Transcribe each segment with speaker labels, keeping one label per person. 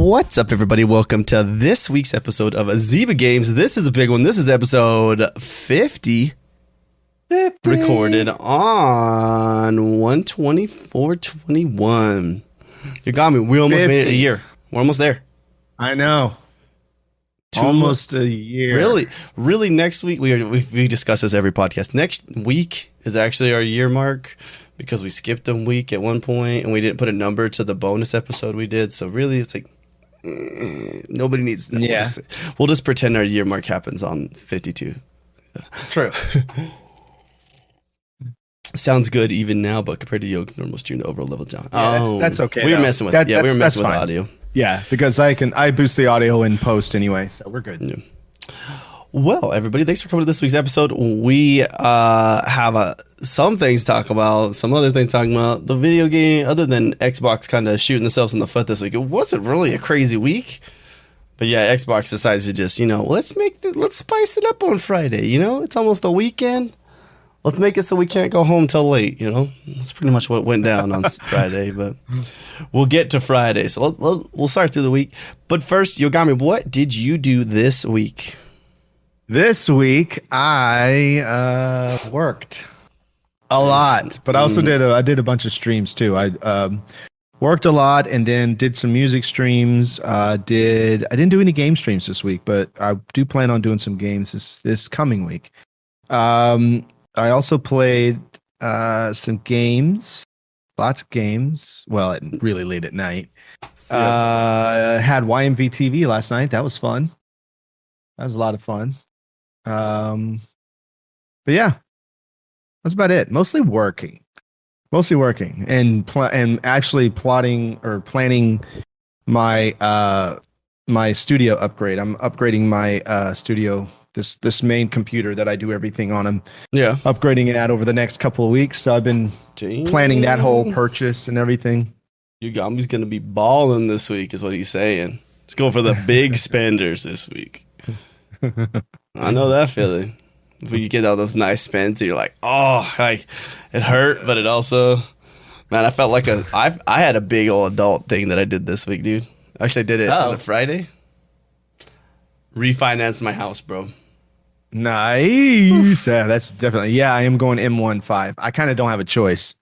Speaker 1: What's up, everybody? Welcome to this week's episode of Zyba Games. This is a big one. This is episode 50. Recorded on 1/24/21. You got me. We almost 50. Made it a year. We're almost there.
Speaker 2: I know. Almost a year.
Speaker 1: Really. Next week we discuss this every podcast. Next week is actually our year mark because we skipped a week at one point and we didn't put a number to the bonus episode we did. So really, it's like nobody needs to know. Yeah. We'll just pretend our year mark happens on 52.
Speaker 2: True.
Speaker 1: Sounds good even now, but compared to Yogi normal stream, the overall level down.
Speaker 2: Yeah, that's okay.
Speaker 1: We were messing with we were messing with audio.
Speaker 2: Yeah, because I boost the audio in post anyway, so we're good.
Speaker 1: Yeah. Well, everybody, thanks for coming to this week's episode. We have some things to talk about, some other things talking about the video game, other than Xbox kind of shooting themselves in the foot this week. It wasn't really a crazy week, but yeah, Xbox decides to just let's spice it up on Friday. It's almost a weekend. Let's make it so we can't go home till late, That's pretty much what went down on Friday, but we'll get to Friday. So we'll start through the week. But first, Yogomi, what did you do this week?
Speaker 2: This week, I worked a lot, but I also did a bunch of streams too. I worked a lot and then did some music streams. I didn't do any game streams this week, but I do plan on doing some games this coming week. I also played some games, lots of games. Well, really late at night. Had YMV TV last night. That was fun. That was a lot of fun. But yeah, that's about it. Mostly working, and actually plotting or planning my my studio upgrade. I'm upgrading my studio. This main computer that I do everything on. I'm upgrading it over the next couple of weeks. So I've been planning that whole purchase and everything.
Speaker 1: Yogomi's going to be balling this week is what he's saying. He's going for the big spenders this week. I know that feeling. When you get all those nice spends and you're like, it hurt, but it also, man, I felt like I had a big old adult thing that I did this week, dude. Actually, I did it. Was it Friday? Refinanced my house, bro.
Speaker 2: Nice. That's definitely. I am going M15. I kind of don't have a choice.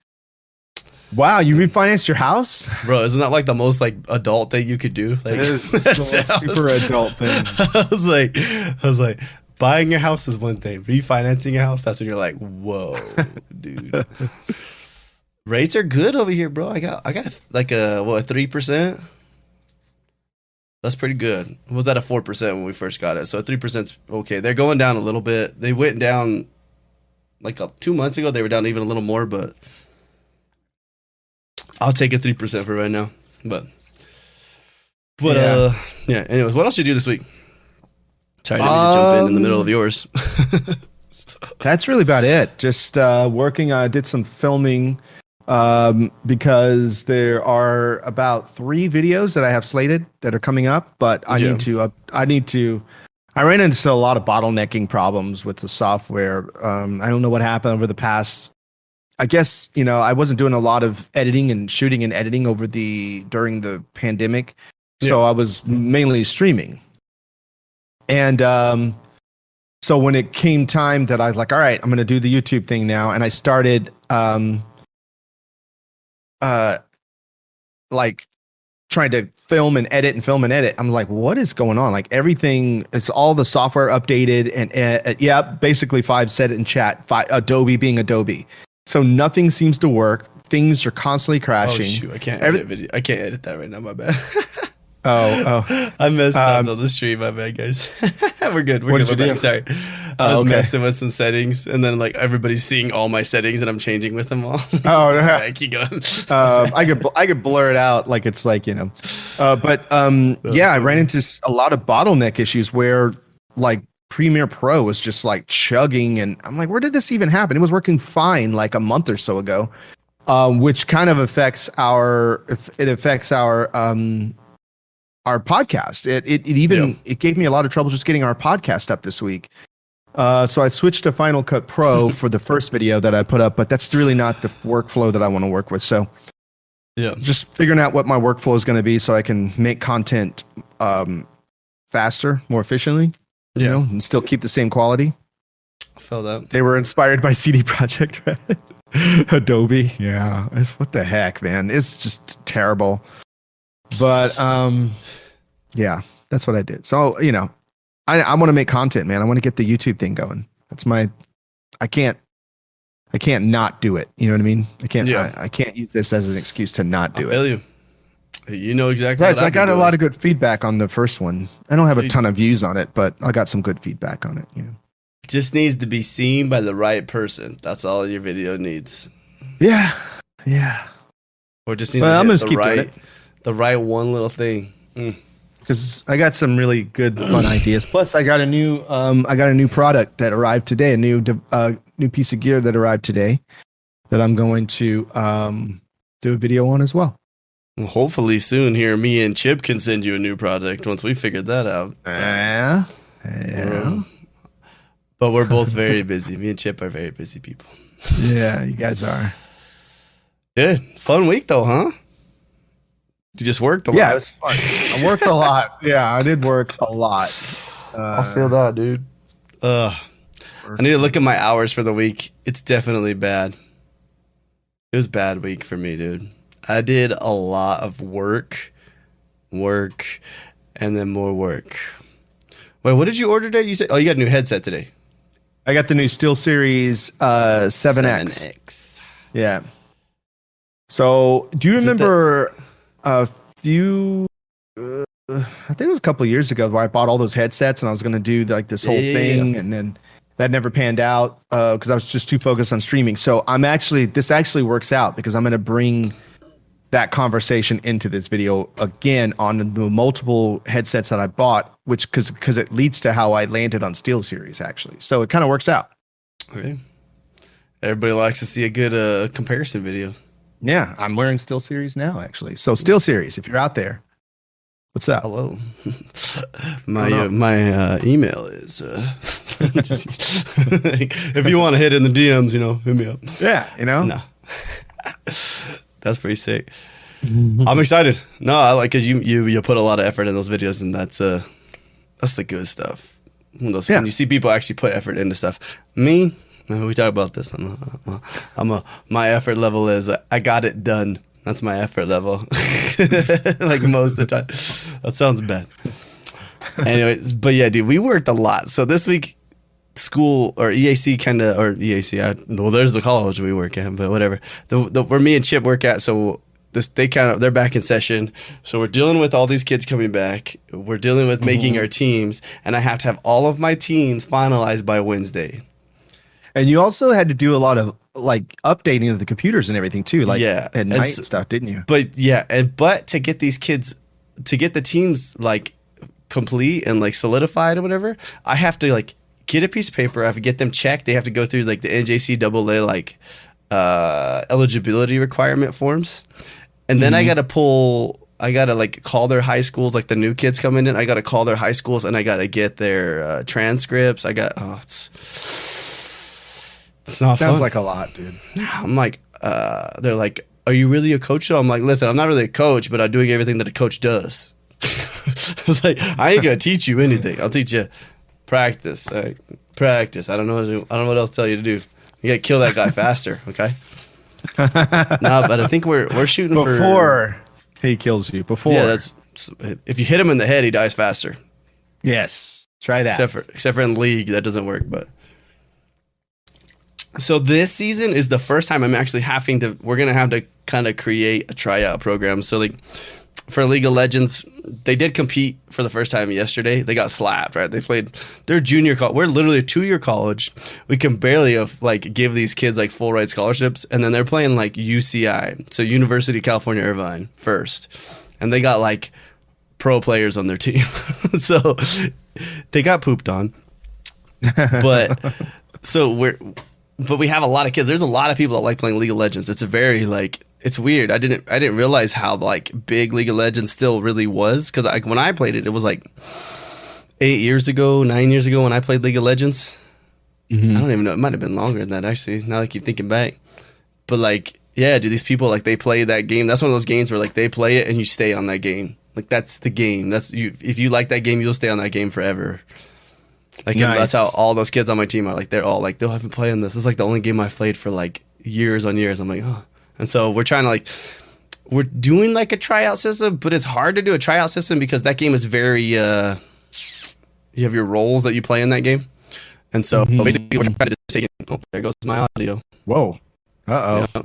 Speaker 2: Wow, you refinanced your house,
Speaker 1: bro? Isn't that like the most adult thing you could do? Like,
Speaker 2: it is a super adult thing.
Speaker 1: I was like, buying a house is one thing. Refinancing a house, that's when you're like, whoa, dude. Rates are good over here, bro. I got like a 3%. That's pretty good. It was at a 4% when we first got it, so 3%'s okay. They're going down a little bit. They went down 2 months ago. They were down even a little more, but I'll take a 3% for right now. But yeah. Anyways, what else did you do this week? Sorry, I didn't mean to jump in the middle of yours.
Speaker 2: That's really about it. Just working. I did some filming. Because there are about 3 videos that I have slated that are coming up, but I ran into a lot of bottlenecking problems with the software. I don't know what happened over the past, I guess, I wasn't doing a lot of editing and shooting and editing during the pandemic. So I was mainly streaming. And, so when it came time that I was like, all right, I'm going to do the YouTube thing now. And I started, trying to film and edit. I'm like, what is going on? Like everything is all the software updated and basically 5 said it in chat, Adobe being Adobe. So nothing seems to work. Things are constantly crashing. Oh shoot,
Speaker 1: I can't edit video. I can't edit that right now, my bad.
Speaker 2: Oh.
Speaker 1: I messed up on the stream, my bad, guys. We're good. We're good. Sorry. I was messing with some settings, and then everybody's seeing all my settings, and I'm changing with them all.
Speaker 2: I
Speaker 1: keep going.
Speaker 2: I could blur it out like it's I ran into a lot of bottleneck issues where Premiere Pro was just chugging, and I'm like, where did this even happen? It was working fine a month or so ago, which kind of affects our podcast. It gave me a lot of trouble just getting our podcast up this week. So I switched to Final Cut Pro for the first video that I put up, but that's really not the workflow that I want to work with. So
Speaker 1: Yeah.
Speaker 2: Just figuring out what my workflow is going to be so I can make content faster, more efficiently, you know, and still keep the same quality.
Speaker 1: I feel that.
Speaker 2: They were inspired by CD Projekt Red. Adobe. Yeah. What the heck, man? It's just terrible. But yeah, that's what I did. So, you know, I want to make content, man. I want to get the YouTube thing going. That's I can't not do it. You know what I mean? I can't use this as an excuse to not do
Speaker 1: I feel you. You know exactly.
Speaker 2: Right, I got a lot of good feedback on the first one. I don't have a ton of views on it, but I got some good feedback on it. You know?
Speaker 1: It just needs to be seen by the right person. That's all your video needs.
Speaker 2: Yeah. Yeah.
Speaker 1: Or just needs to
Speaker 2: get
Speaker 1: the right one little thing.
Speaker 2: Because I got some really good fun ideas. Plus, I got a new product that arrived today, a new piece of gear that arrived today that I'm going to do a video on as well.
Speaker 1: Well, hopefully soon here, me and Chip can send you a new project once we figured that out.
Speaker 2: Yeah.
Speaker 1: But we're both very busy. Me and Chip are very busy people.
Speaker 2: Yeah, you guys are.
Speaker 1: Good. Fun week though, huh? You just worked a lot.
Speaker 2: Yeah, it was fun. I worked a lot. Yeah, I did work a lot.
Speaker 1: I feel that, dude. I need to look at my hours for the week. It's definitely bad. It was a bad week for me, dude. I did a lot of work, and then more work. Wait, what did you order today? You said, you got a new headset today.
Speaker 2: I got the new SteelSeries 7X. Yeah. So, do you remember a few? I think it was a couple of years ago where I bought all those headsets and I was going to do like this whole thing, and then that never panned out because I was just too focused on streaming. So this actually works out because I'm going to bring that conversation into this video again on the multiple headsets that I bought, which because it leads to how I landed on SteelSeries actually. So it kind of works out.
Speaker 1: Okay. Everybody likes to see a good comparison video.
Speaker 2: Yeah, I'm wearing SteelSeries now actually. So SteelSeries, if you're out there, what's up?
Speaker 1: Hello. My email is if you want to hit in the DMs, hit me up.
Speaker 2: Yeah,
Speaker 1: No. That's pretty sick. I'm excited. No, I like because you put a lot of effort in those videos, and that's the good stuff. When you see people actually put effort into stuff. Me, we talk about this. My effort level is I got it done. That's my effort level. Like most of the time. That sounds bad. Anyways, but yeah, dude, we worked a lot. So this week, school or EAC there's the college we work at, but whatever. Where me and Chip work at, so they're back in session. So we're dealing with all these kids coming back. We're dealing with making our teams, and I have to have all of my teams finalized by Wednesday.
Speaker 2: And you also had to do a lot of like updating of the computers and everything too, like at night and stuff, didn't you?
Speaker 1: But to get these kids, to get the teams like complete and like solidified or whatever, I have to like get a piece of paper. I have to get them checked. They have to go through like the NJCAA like eligibility requirement forms, and then I gotta like call their high schools, like the new kids coming in. I gotta call their high schools and I gotta get their transcripts. It's not
Speaker 2: Sounds
Speaker 1: fun.
Speaker 2: like a lot, dude.
Speaker 1: I'm like, they're like, are you really a coach? So I'm like, listen, I'm not really a coach, but I'm doing everything that a coach does. It's like, I ain't gonna teach you anything. I'll teach you practice. Practice. I don't know what else to tell you to do. You gotta kill that guy faster, okay? No, but I think we're shooting
Speaker 2: before he kills you. Before,
Speaker 1: yeah, if you hit him in the head, he dies faster.
Speaker 2: Yes, try that.
Speaker 1: Except for in league, that doesn't work. But so this season is the first time I'm actually we're gonna have to kind of create a tryout program. So like for League of Legends, they did compete for the first time yesterday. They got slapped, right? They played their junior college. We're literally a 2-year college. We can barely give these kids like full ride scholarships, and then they're playing like UCI, so University of California Irvine first, and they got like pro players on their team. So they got pooped on. But we have a lot of kids. There's a lot of people that like playing League of Legends. It's a very it's weird. I didn't realize how big League of Legends still really was, because when I played it was like 9 years ago when I played League of Legends. I don't even know. It might have been longer than that actually. Now I keep thinking back, but Yeah, dude, these people like they play that game. That's one of those games where like they play it and you stay on that game. Like that's the game. That's you. If you like that game, you'll stay on that game forever. Like that's how all those kids on my team are. Like they're all like they'll have been playing this. It's like the only game I've played for like years on years. I'm like, oh. And so we're trying to like we're doing like a tryout system, but it's hard to do a tryout system because that game is very you have your roles that you play in that game. And so basically we're trying to take it. Oh, there goes my audio.
Speaker 2: Whoa. Uh-oh.
Speaker 1: Yeah.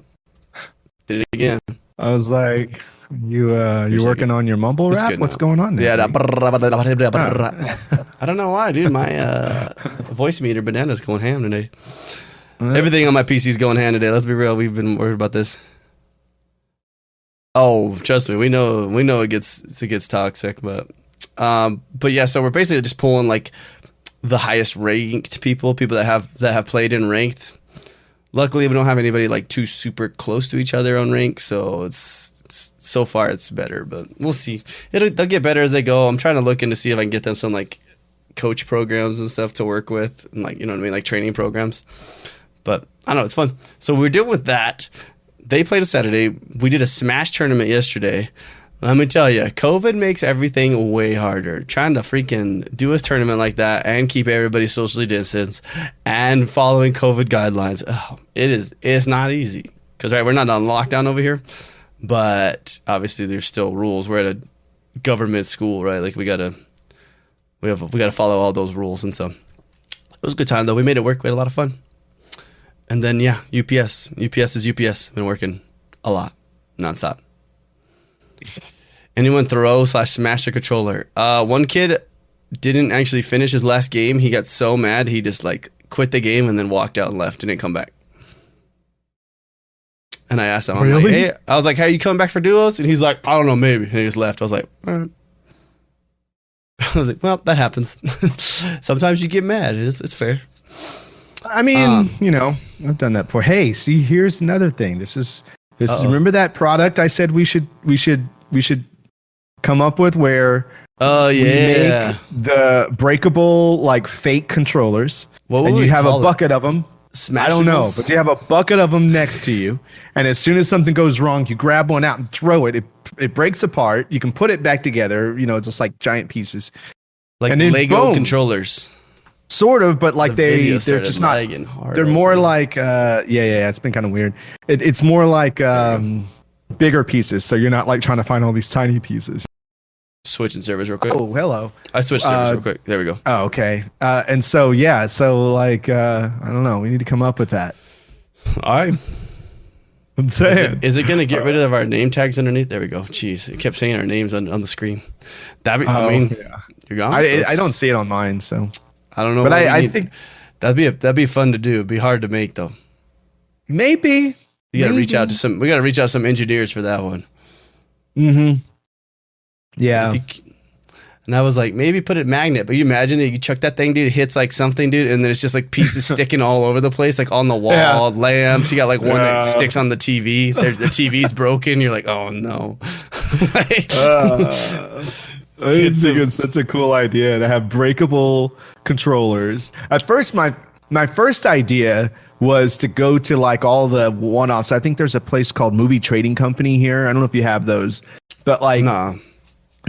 Speaker 1: Did it again.
Speaker 2: I was like, you're working on your mumble rap? What's going on there?
Speaker 1: Yeah. I don't know why, dude. My voice meter banana's going ham today. Everything on my PC is going ham today. Let's be real. We've been worried about this. Oh, trust me. We know it gets toxic, but yeah. So we're basically just pulling like the highest ranked people that have played in ranked. Luckily, we don't have anybody like too super close to each other on rank, so it's so far it's better. But we'll see. They'll get better as they go. I'm trying to look into see if I can get them some like coach programs and stuff to work with, and like you know what I mean, like training programs. But I don't know, it's fun. So we're dealing with that. They played a Saturday. We did a Smash tournament yesterday. Let me tell you, COVID makes everything way harder. Trying to freaking do a tournament like that and keep everybody socially distanced and following COVID guidelines. Oh, it's not easy. Because right, we're not on lockdown over here, but obviously there's still rules. We're at a government school, right? Like we gotta follow all those rules, and so it was a good time though. We made it work. We had a lot of fun. And then yeah, UPS is UPS. Been working a lot, nonstop. Anyone throw/smash a controller? One kid didn't actually finish his last game. He got so mad he just like quit the game and then walked out and left and didn't come back. And I asked him, I'm like, hey, I was like, "Hey, you coming back for duos?" And he's like, "I don't know, maybe." And he just left. I was like, all right. I was like, well, that happens. Sometimes you get mad. It's fair.
Speaker 2: I mean, you know, I've done that before. Hey, see, here's another thing. This is remember that product I said we should come up with where we make the breakable like fake controllers, and you have a bucket of them. I don't know, but you have a bucket of them next to you, and as soon as something goes wrong, you grab one out and throw it. It breaks apart. You can put it back together, you know, just like giant pieces,
Speaker 1: like and Lego controllers.
Speaker 2: Sort of, but like they're just not. They're more like it's been kind of weird. It's more like bigger pieces, so you're not like trying to find all these tiny pieces.
Speaker 1: Switching servers real quick.
Speaker 2: Oh, hello.
Speaker 1: I switched servers real quick. There we go.
Speaker 2: Oh, okay. And so like I don't know. We need to come up with that.
Speaker 1: All right.
Speaker 2: I'm saying.
Speaker 1: Is it going to get rid of our name tags underneath? There we go. Jeez, it kept saying our names on the screen. You're gone.
Speaker 2: I don't see it on mine, so.
Speaker 1: I don't know,
Speaker 2: but I think
Speaker 1: that'd be fun to do. It'd be hard to make though.
Speaker 2: Maybe
Speaker 1: we gotta reach out to some engineers for that one.
Speaker 2: Mm-hmm. Yeah.
Speaker 1: And I was like, maybe put it magnet, but you imagine you chuck that thing, dude, it hits like something, dude, and then it's just like pieces sticking all over the place, like on the wall, lamps. You got like one that sticks on the TV. The TV's broken. You're like, oh no.
Speaker 2: I think it's such a cool idea to have breakable controllers. At first, my first idea was to go to like all the one-offs. I think there's a place called Movie Trading Company here. I don't know if you have those, but like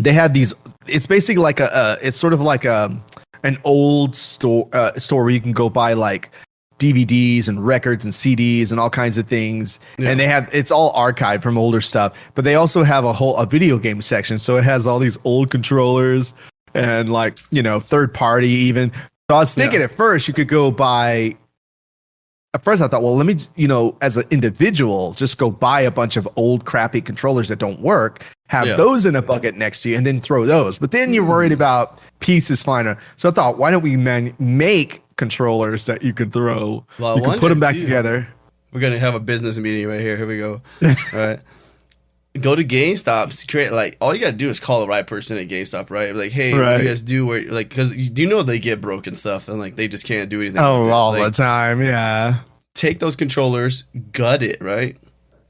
Speaker 2: they have these. It's basically like it's sort of like an old store where you can go buy like DVDs and records and CDs and all kinds of things. Yeah. And it's all archived from older stuff, but they also have a video game section. So it has all these old controllers and like, you know, third party even. So I was thinking at first you could go buy. At first I thought, well, let me, you know, as an individual, just go buy a bunch of old crappy controllers that don't work, have those in a bucket next to you and then throw those. But then you're worried about pieces flying. So I thought, why don't we make controllers that you can throw? Well, you can put them back together.
Speaker 1: We're going to have a business meeting right here. Here we go. All right. Go to GameStop, create like all you gotta do is call the right person at GameStop, right? Like, hey, what do you guys do? Where like, because you know they get broken stuff and like they just can't do anything.
Speaker 2: Oh, all the time, yeah.
Speaker 1: Take those controllers, gut it, right?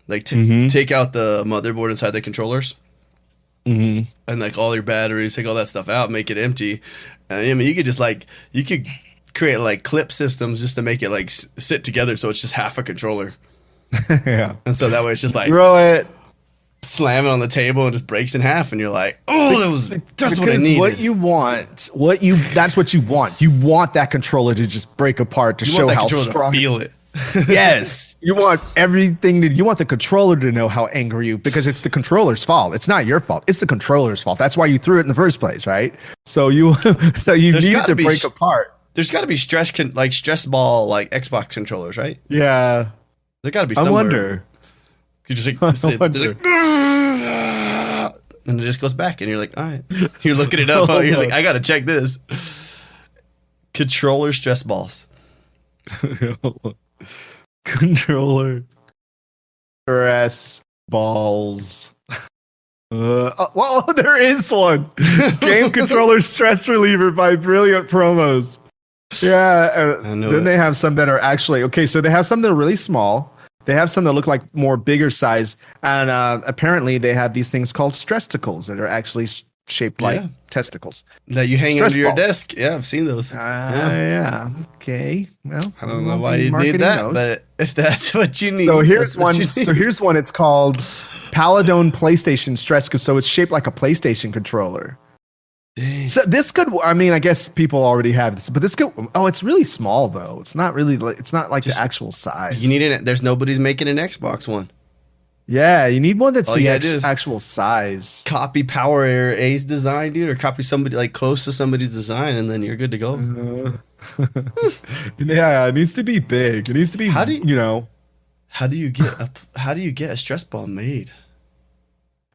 Speaker 1: Like take out the motherboard inside the controllers, and like all your batteries, take all that stuff out, make it empty. And I mean, you could create like clip systems just to make it like sit together, so it's just half a controller.
Speaker 2: Yeah.
Speaker 1: And so that way it's just like
Speaker 2: Throw it.
Speaker 1: slam it on the table and just breaks in half, and you're like, oh, that's what I needed.
Speaker 2: What you want, that's what you want. You want that controller to just break apart to show how strong.
Speaker 1: To feel it.
Speaker 2: Yes, you want everything you want the controller to know how angry you, because it's the controller's fault. It's not your fault. It's the controller's fault. That's why you threw it in the first place, right? So you need it to break apart.
Speaker 1: There's got to be stress ball like Xbox controllers, right?
Speaker 2: Yeah,
Speaker 1: there got to be somewhere.
Speaker 2: I wonder.
Speaker 1: You just like, sit, like and it just goes back, and you're like, all right. You're looking it up. You're like, I gotta check this. Controller stress balls.
Speaker 2: Controller stress balls. Well, there is one. Game controller stress reliever by Brilliant Promos. Yeah. Then they have some that are actually okay. So they have some that are really small. They have some that look like more bigger size, and apparently they have these things called stressticles that are actually shaped like testicles
Speaker 1: that you hang under your desk. Yeah, I've seen those.
Speaker 2: Yeah. Okay. Well,
Speaker 1: I don't know why you need that, but if that's what you need.
Speaker 2: So here's one. Here's one. It's called Paladone PlayStation Stress, so it's shaped like a PlayStation controller. Dang. So this could, I mean, I guess people already have this, but this could. Oh, it's really small though. It's not really. It's not like the actual size.
Speaker 1: You need it. There's nobody's making an Xbox one.
Speaker 2: Yeah, you need one that's the actual size.
Speaker 1: Copy Power A's design, dude, or copy somebody like close to somebody's design, and then you're good to go.
Speaker 2: Yeah, it needs to be big. It needs to be. How do you
Speaker 1: get a stress ball made?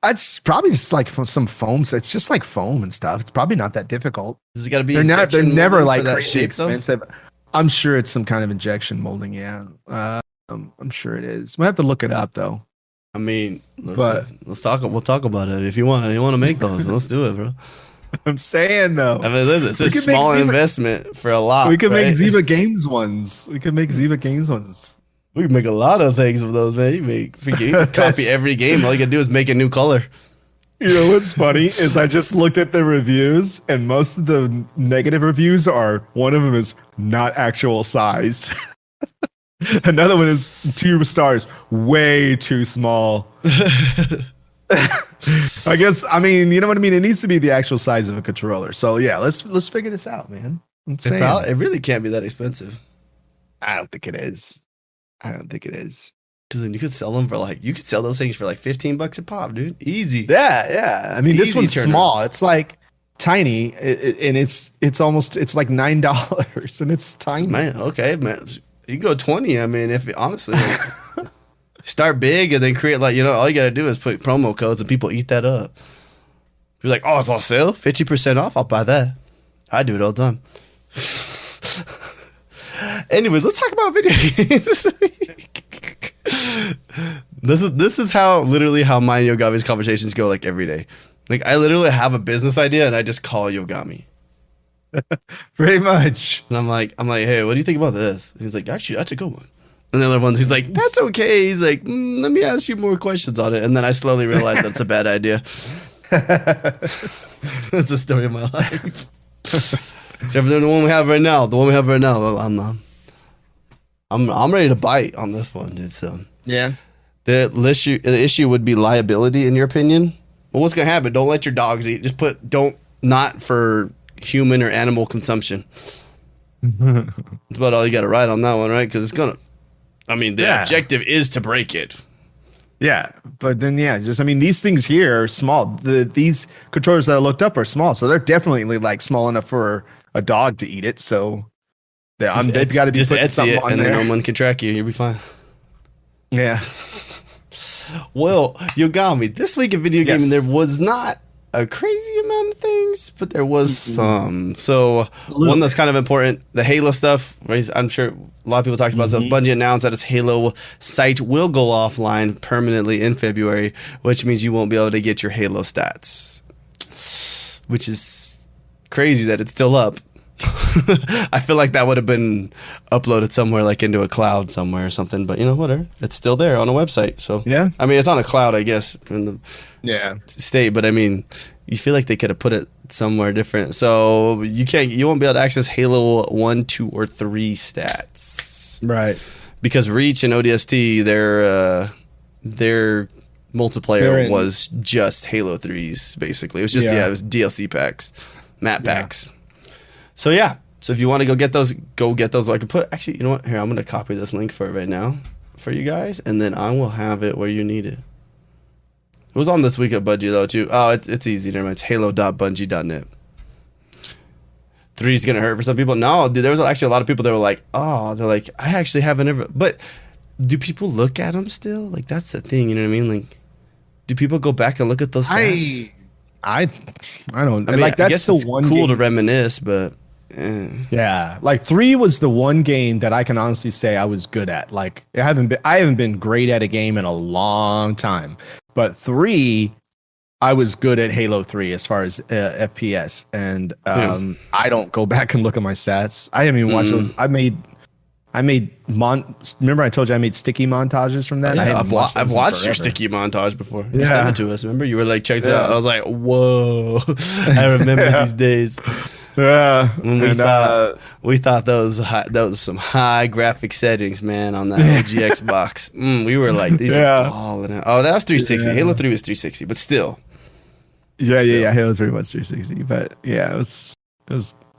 Speaker 2: It's probably just like some foam. It's just like foam and stuff. It's probably not that difficult.
Speaker 1: Does it got to be?
Speaker 2: They're never like crazy expensive. I'm sure it's some kind of injection molding. Yeah, I'm sure it is. We'll have to look it up though.
Speaker 1: I mean, let's talk. We'll talk about it if you want. You want to make those? Let's do it, bro.
Speaker 2: I'm saying though.
Speaker 1: I mean, it's a small investment for a lot.
Speaker 2: We could make Zyba Games ones. We can make a lot of things with those, man. You can copy every game. All you gotta do is make a new color. You know what's funny is I just looked at the reviews, and most of the negative reviews are, one of them is not actual sized. Another one is 2 stars, way too small. I guess, I mean, you know what I mean? It needs to be the actual size of a controller. So yeah, let's figure this out, man.
Speaker 1: It really can't be that expensive.
Speaker 2: I don't think it is. Because
Speaker 1: then you could sell them for those things for like $15 a pop, dude. Easy.
Speaker 2: Yeah. I mean, this one's small. It's like tiny, and it's like $9, and it's tiny.
Speaker 1: Man, okay, man. You can go 20. I mean, if honestly, start big and then create all you gotta do is put promo codes and people eat that up. You're like, oh, it's on sale, 50% off. I'll buy that. I do it all the time. Anyways, let's talk about video games this week. This is how my Yogami's conversations go like every day. Like I literally have a business idea and I just call Yogami.
Speaker 2: Pretty much.
Speaker 1: And I'm like, hey, what do you think about this? And he's like, actually, that's a good one. And the other ones, he's like, that's okay. He's like, let me ask you more questions on it. And then I slowly realized that's a bad idea. That's the story of my life. Except for the one we have right now. I'm ready to bite on this one, dude. So
Speaker 2: yeah,
Speaker 1: the issue would be liability, in your opinion. Well, what's gonna happen? Don't let your dogs eat. Just not for human or animal consumption. That's about all you got to write on that one, right? Because the objective is to break it.
Speaker 2: Yeah, but then these things here are small. These controllers that I looked up are small, so they're definitely like small enough for a dog to eat it. So they've got to be
Speaker 1: just
Speaker 2: putting
Speaker 1: Etsy
Speaker 2: something
Speaker 1: it,
Speaker 2: on
Speaker 1: and
Speaker 2: there.
Speaker 1: then no one can track you. You'll be fine.
Speaker 2: Yeah.
Speaker 1: Well, Yogami, this week in video gaming, there was not a crazy amount of things, but there was some. So one that's kind of important, the Halo stuff. I'm sure a lot of people talked about stuff. Bungie announced that its Halo site will go offline permanently in February, which means you won't be able to get your Halo stats, which is crazy that it's still up. I feel like that would have been uploaded somewhere, like into a cloud somewhere or something, but whatever, it's still there on a website. So
Speaker 2: yeah,
Speaker 1: I mean, it's on a cloud, I guess, in the state, but I mean, you feel like they could have put it somewhere different. So you won't be able to access Halo 1, 2, or 3 stats,
Speaker 2: right?
Speaker 1: because Reach and ODST, their multiplayer was just Halo 3's basically. It was just it was DLC packs, map packs. So yeah. So if you want to go get those. I can put actually. You know what? Here, I'm gonna copy this link for it right now for you guys, and then I will have it where you need it. It was on this week at Bungie though too. Oh, it's easy. Never mind. It's halo.bungie.net. 3 is gonna hurt for some people. No, dude, there was actually a lot of people that were like, oh, they're like, I actually haven't ever. But do people look at them still? Like that's the thing. You know what I mean? Like, do people go back and look at those stats?
Speaker 2: I don't.
Speaker 1: I mean,
Speaker 2: like that's
Speaker 1: I guess
Speaker 2: the
Speaker 1: it's
Speaker 2: one
Speaker 1: cool
Speaker 2: game.
Speaker 1: to reminisce, but.
Speaker 2: Yeah, like 3 was the one game that I can honestly say I was good at. Like I haven't been great at a game in a long time, but 3 I was good at Halo 3 as far as FPS, and I don't go back and look at my stats. I haven't even watched those. Remember I told you I made sticky montages from that?
Speaker 1: I've watched your sticky montage before. You sent it to us. Remember? You were like, check this out. I was like, whoa. I remember these days.
Speaker 2: Yeah.
Speaker 1: When we thought those was some high graphic settings, man, on that OG Xbox. We were like, these are balling out. Oh, that was 360. Yeah. Halo 3 was 360, but still.
Speaker 2: Yeah. Halo 3 was 360, but yeah, it was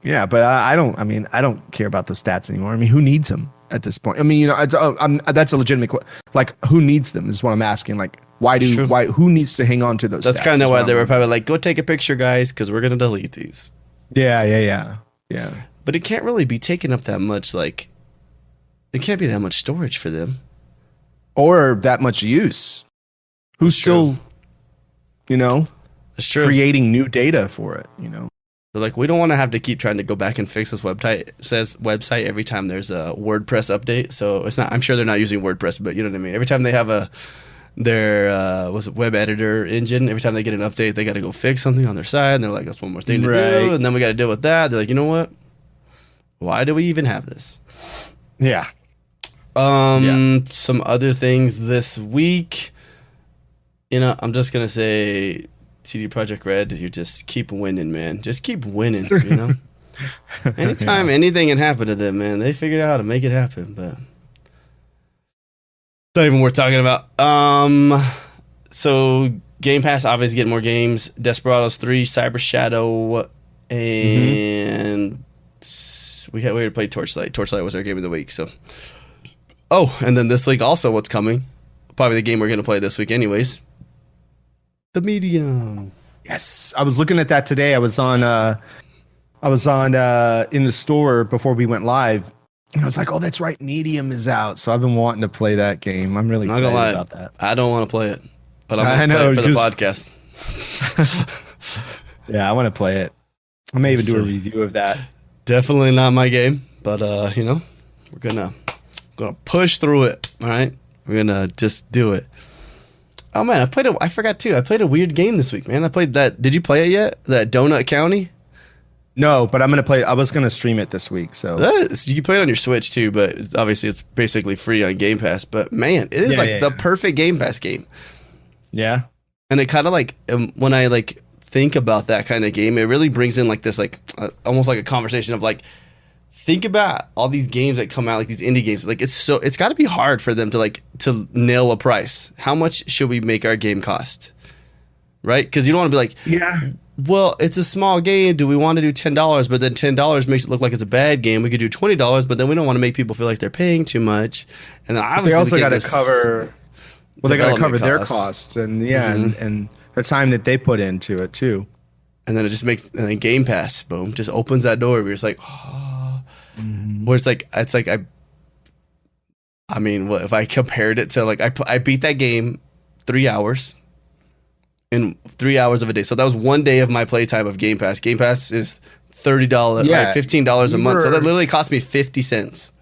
Speaker 2: yeah, but I don't care about those stats anymore. I mean, who needs them at this point? I mean, that's a legitimate question. Like, who needs them is what I'm asking. Like, who needs to hang on to those?
Speaker 1: That's kind of why they were probably like, go take a picture, guys, because we're gonna delete these.
Speaker 2: Yeah.
Speaker 1: But it can't really be taking up that much. Like, it can't be that much storage for them,
Speaker 2: or that much use. Who's still,
Speaker 1: that's true,
Speaker 2: creating new data for it?
Speaker 1: So like, we don't want to have to keep trying to go back and fix this website every time there's a WordPress update. So it's not. I'm sure they're not using WordPress, but you know what I mean. Every time they have their web editor engine, every time they get an update, they got to go fix something on their side, and they're like, that's one more thing to do, and then we got to deal with that. They're like, you know what? Why do we even have this?
Speaker 2: Yeah.
Speaker 1: Some other things this week. I'm just gonna say, CD Projekt Red, you just keep winning, man. Just keep winning. Anytime anything can happen to them, man, they figured out how to make it happen, but. Not even worth talking about. So Game Pass obviously getting more games. Desperados 3, Cyber Shadow, and we had to play Torchlight. Torchlight was our game of the week. So, and then this week also, what's coming? Probably the game we're gonna play this week, anyways. The Medium.
Speaker 2: Yes, I was looking at that today. I was on in the store before we went live. And I was like, oh, that's right. Medium is out. So I've been wanting to play that game. I'm really excited about that.
Speaker 1: I don't want to play it, but I'm going to play it for the podcast.
Speaker 2: Yeah, I want to play it. I may even do a review of that.
Speaker 1: Definitely not my game, but, we're going to push through it. All right. We're going to just do it. Oh, man, I forgot too. I played a weird game this week, man. I played that. Did you play it yet? That Donut County?
Speaker 2: No, but I'm going to play. I was going to stream it this week. So
Speaker 1: you can play it on your Switch too, but obviously it's basically free on Game Pass. But man, it is the perfect Game Pass game.
Speaker 2: Yeah.
Speaker 1: And it kind of like, when I like think about that kind of game, it really brings in like this, like almost like a conversation of like, think about all these games that come out, like these indie games. Like it's got to be hard for them to nail a price. How much should we make our game cost? Right? Because you don't want to be like, well, it's a small game. Do we want to do $10? But then $10 makes it look like it's a bad game. We could do $20, but then we don't want to make people feel like they're paying too much. And then obviously
Speaker 2: they also got to cover. Well, they got to cover their costs and and the time that they put into it too.
Speaker 1: And then it just makes, and then Game Pass, boom, just opens that door. Where it's like, where it's like I mean, what if I compared it to like I beat that game 3 hours. In 3 hours of a day. So that was 1 day of my playtime of Game Pass. Game Pass is $30, right? $15 a month. So that literally cost me 50 cents.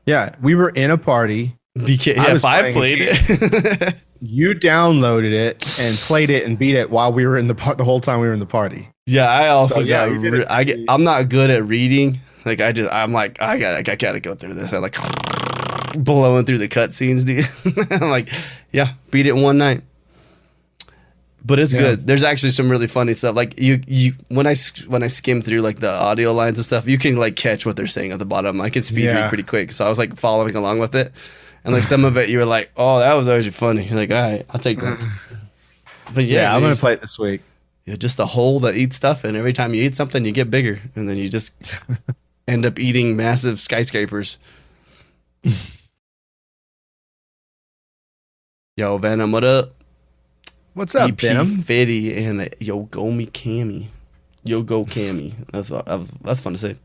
Speaker 2: Yeah, we were in a party.
Speaker 1: If I played it.
Speaker 2: You downloaded it and played it and beat it while we were in the whole time we were in the party.
Speaker 1: Yeah, I also I'm not good at reading. Like I'm like I gotta go through this. I'm like blowing through the cutscenes, dude. I'm like, yeah, beat it in one night. But it's good. There's actually some really funny stuff. Like you when I skim through like the audio lines and stuff, you can like catch what they're saying at the bottom. I can speed read pretty quick, so I was like following along with it. And like some of it, you were like, "Oh, that was actually funny." You're like, "All right, I'll take that." But yeah,
Speaker 2: I'm gonna play it this week.
Speaker 1: You're just a hole that eats stuff, and every time you eat something, you get bigger, and then you just end up eating massive skyscrapers. Yo, Venom, what up?
Speaker 2: What's up, Venom?
Speaker 1: Ep050 and Yogomi Kami. Yogo Kami. That's fun to say.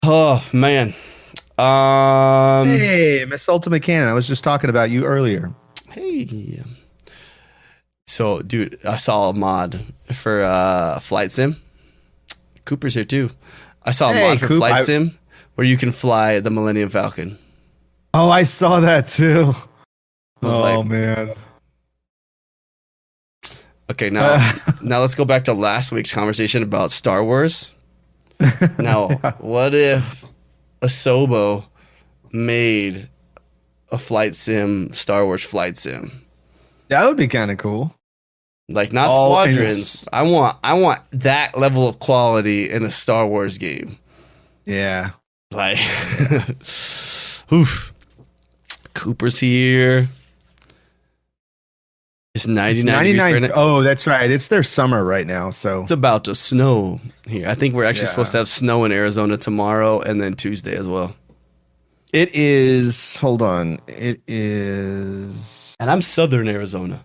Speaker 1: Oh man.
Speaker 2: Hey, Miss Ultimate Cannon. I was just talking about you earlier.
Speaker 1: Hey. So, dude, I saw a mod for Flight Sim. Cooper's here too. I saw a mod for Flight Sim where you can fly the Millennium Falcon.
Speaker 2: Oh, I saw that too.
Speaker 1: Oh
Speaker 2: man.
Speaker 1: Okay, now let's go back to last week's conversation about Star Wars. Now, what if Asobo made a flight sim, Star Wars flight sim?
Speaker 2: That would be kind of cool.
Speaker 1: Like not squadrons. I want that level of quality in a Star Wars game.
Speaker 2: Yeah.
Speaker 1: Like oof. Cooper's here. It's 99 degrees right now.
Speaker 2: Oh, that's right. It's their summer right now, so
Speaker 1: it's about to snow here. I think we're actually supposed to have snow in Arizona tomorrow and then Tuesday as well.
Speaker 2: It is. Hold on. It is.
Speaker 1: And I'm Southern Arizona.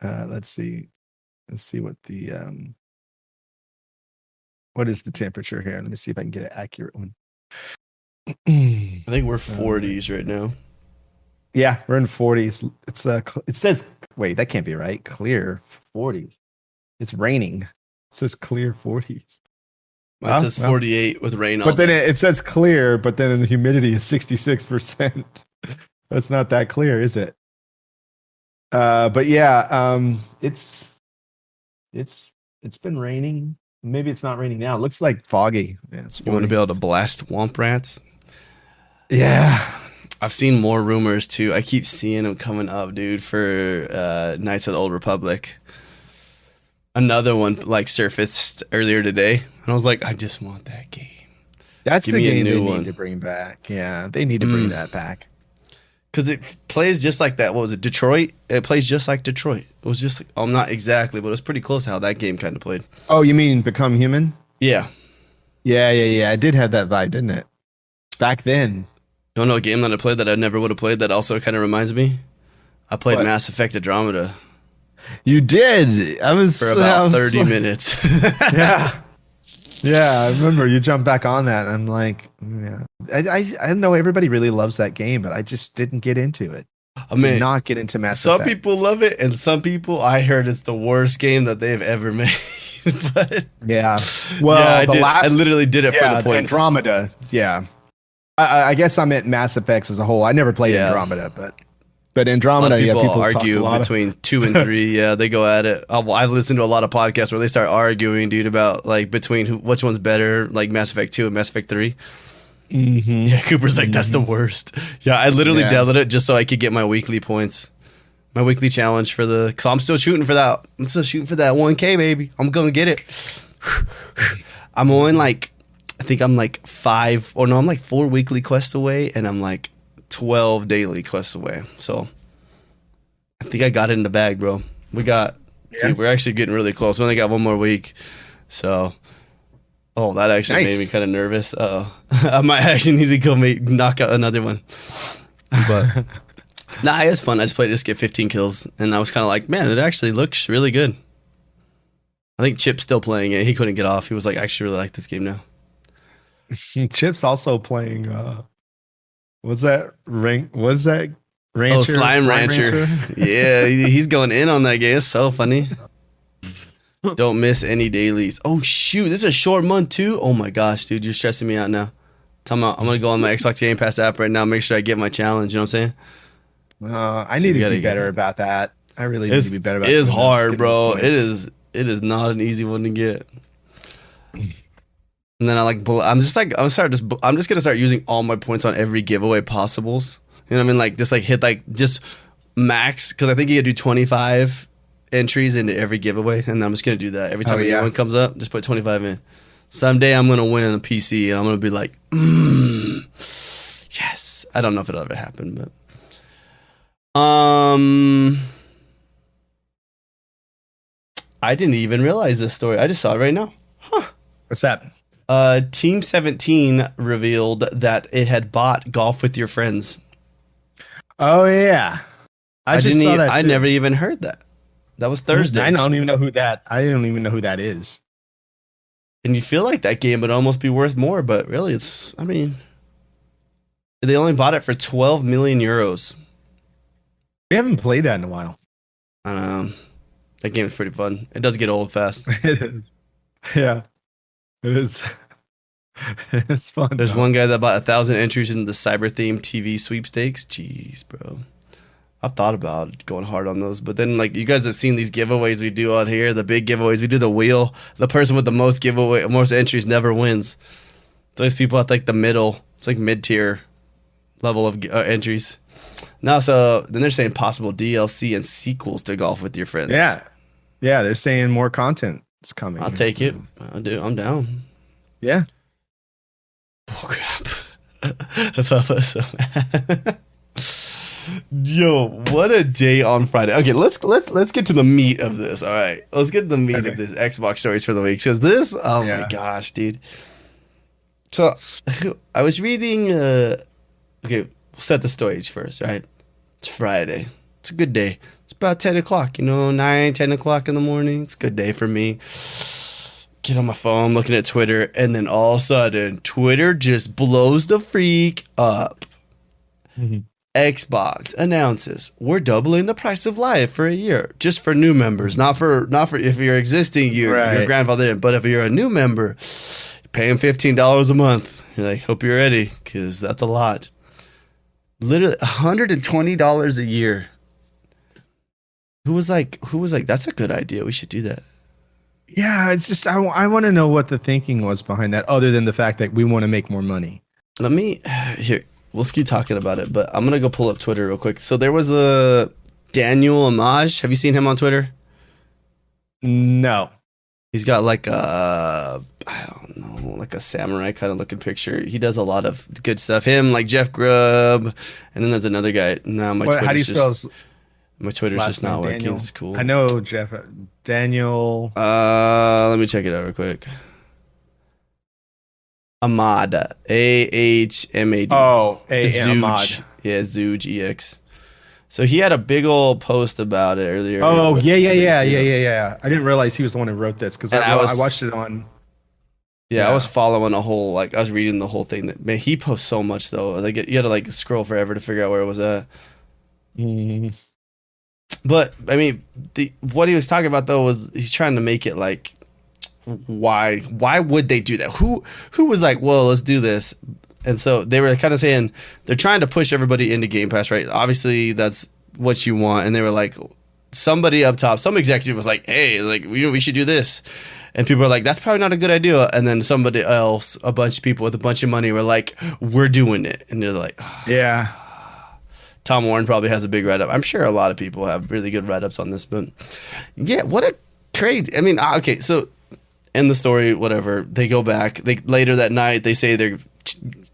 Speaker 2: Let's see. Let's see what the what is the temperature here? Let me see if I can get an accurate one.
Speaker 1: I think we're 40s right now.
Speaker 2: Yeah, we're in 40s. It's it says wait, that can't be right. Clear 40s. It's raining. It says clear 40s.
Speaker 1: Mine says 48 with rain on.
Speaker 2: But then it says clear, but then the humidity is 66%. That's not that clear, is it? But yeah, it's been raining. Maybe it's not raining now. It looks like foggy. Yeah,
Speaker 1: you want to be able to blast Womp Rats?
Speaker 2: Yeah.
Speaker 1: I've seen more rumors too. I keep seeing them coming up, dude, for Knights of the Old Republic. Another one like surfaced earlier today, and I was like, I just want that game.
Speaker 2: That's the game they need to bring back. Yeah, they need to bring that back.
Speaker 1: Because it plays just like that. What was it, Detroit? It plays just like Detroit. It was just, not exactly, but it was pretty close how that game kind of played.
Speaker 2: Oh, you mean Become Human?
Speaker 1: Yeah.
Speaker 2: Yeah. It did have that vibe, didn't it? Back then.
Speaker 1: You don't know a game that I played that I never would have played that also kind of reminds me? I played Mass Effect Andromeda.
Speaker 2: You did. For
Speaker 1: about 30 minutes.
Speaker 2: Yeah. Yeah, I remember you jumped back on that. I'm like, yeah. I know everybody really loves that game, but I just didn't get into it. I mean, did not get into Mass Effect.
Speaker 1: Some people love it, and some people I heard it's the worst game that they've ever made. But
Speaker 2: yeah, well,
Speaker 1: yeah, I literally did it for the points.
Speaker 2: Andromeda, yeah. I guess I meant Mass Effects as a whole. I never played Andromeda, but Andromeda,
Speaker 1: people argue between 2 and 3. Yeah, they go at it. I've listened to a lot of podcasts where they start arguing, dude, about like between which one's better, like Mass Effect 2 and Mass Effect 3.
Speaker 2: Mm-hmm.
Speaker 1: Yeah, Cooper's like, that's the worst. Yeah, I literally downloaded it just so I could get my weekly points, my weekly challenge for because I'm still shooting for that. I'm still shooting for that 1K, baby. I'm gonna get it. I'm only I think I'm like 4 weekly quests away, and I'm like 12 daily quests away. So I think I got it in the bag, bro. Dude, we're actually getting really close. We only got 1 more week. So, that actually made me kind of nervous. I might actually need to go knock out another one. But nah, it was fun. I just played to get 15 kills, and I was kind of like, man, it actually looks really good. I think Chip's still playing it. He couldn't get off. He was like, I actually really like this game now.
Speaker 2: Chip's also playing was that Rancher?
Speaker 1: Oh, Slime Rancher. Yeah, he's going in on that game. It's so funny. Don't miss any dailies. Oh shoot, this is a short month too. Oh my gosh, dude, you're stressing me out now. I'm gonna go on my Xbox Game Pass app right now. Make sure I get my challenge. You know what I'm saying?
Speaker 2: I need to be better about that. I really need to be better about that.
Speaker 1: It is hard, bro. It is not an easy one to get. And then I'm just gonna start using all my points on every giveaway possibles. You know what I mean? Like just hit just max, because I think you could do 25 entries into every giveaway, and I'm just gonna do that every time a new one comes up. Just put 25 in. Someday I'm gonna win a PC, and I'm gonna be like, yes. I don't know if it'll ever happen, but I didn't even realize this story. I just saw it right now. Huh?
Speaker 2: What's that?
Speaker 1: Team 17 revealed that it had bought Golf with Your Friends.
Speaker 2: Oh yeah, I just saw that.
Speaker 1: I never even heard that. That was Thursday.
Speaker 2: I don't even know who that. I don't even know who that is.
Speaker 1: And you feel like that game would almost be worth more, but really, it's. I mean, they only bought it for 12 million euros.
Speaker 2: We haven't played that in a while.
Speaker 1: I don't know. That game is pretty fun. It does get old fast.
Speaker 2: It is. Yeah, it is. It's fun.
Speaker 1: There's one guy that bought 1,000 entries in the cyber-themed TV sweepstakes. Jeez, bro. I've thought about going hard on those, but then like you guys have seen these giveaways we do on here, the big giveaways. We do the wheel. The person with the most entries never wins. Those people at like the middle. It's like mid-tier level of entries. Now, so then they're saying possible DLC and sequels to Golf with Your Friends.
Speaker 2: Yeah, they're saying more content is coming.
Speaker 1: I'll take it. I'm down.
Speaker 2: Yeah.
Speaker 1: Oh crap! I thought I was so mad. Yo, what a day on Friday. Okay, let's get to the meat of this. All right, let's get to the meat of this Xbox stories for the week, because this, my gosh, dude. So I was reading. Okay, we'll set the stage first. Right, it's Friday. It's a good day. It's about 10 o'clock. 9, 10 o'clock in the morning. It's a good day for me. Get on my phone, looking at Twitter, and then all of a sudden, Twitter just blows the freak up. Mm-hmm. Xbox announces we're doubling the price of Live for a year, just for new members, not for if you're existing, your grandfather didn't, but if you're a new member, you're paying $15 a month. You're like, hope you're ready, because that's a lot. Literally $120 a year. Who was like, that's a good idea. We should do that.
Speaker 2: Yeah, it's just I want to know what the thinking was behind that, other than the fact that we want to make more money.
Speaker 1: Let's keep talking about it, but I'm gonna go pull up Twitter real quick. So there was a Daniel Amage. Have you seen him on Twitter?
Speaker 2: No.
Speaker 1: He's got like I don't know, like a samurai kind of looking picture. He does a lot of good stuff. Him, like Jeff Grubb, and then there's another guy. No,
Speaker 2: how do you spell?
Speaker 1: My Twitter's just not working.
Speaker 2: Daniel.
Speaker 1: It's cool.
Speaker 2: I know Jeff. Daniel.
Speaker 1: Let me check it out real quick. Ahmad. AHMAD.
Speaker 2: Oh, Ahmad.
Speaker 1: Yeah, Zooge EX. So he had a big old post about it earlier.
Speaker 2: Oh, yeah. I didn't realize he was the one who wrote this, because I watched it on.
Speaker 1: Yeah, I was following I was reading the whole thing. Man, he posts so much though. Like you had to like scroll forever to figure out where it was at.
Speaker 2: Mm-hmm.
Speaker 1: But I mean, what he was talking about though was he's trying to make it like, why would they do that? Who was like, well, let's do this. And so they were kind of saying they're trying to push everybody into Game Pass, right? Obviously that's what you want. And they were like, somebody up top, some executive was like, hey, like we should do this. And people are like, that's probably not a good idea. And then somebody else, a bunch of people with a bunch of money were like, we're doing it. And they're like,
Speaker 2: yeah.
Speaker 1: Tom Warren probably has a big write-up. I'm sure a lot of people have really good write-ups on this, but yeah, what a crazy. I mean, okay, so in the story, whatever, they go back. Later that night, they say they're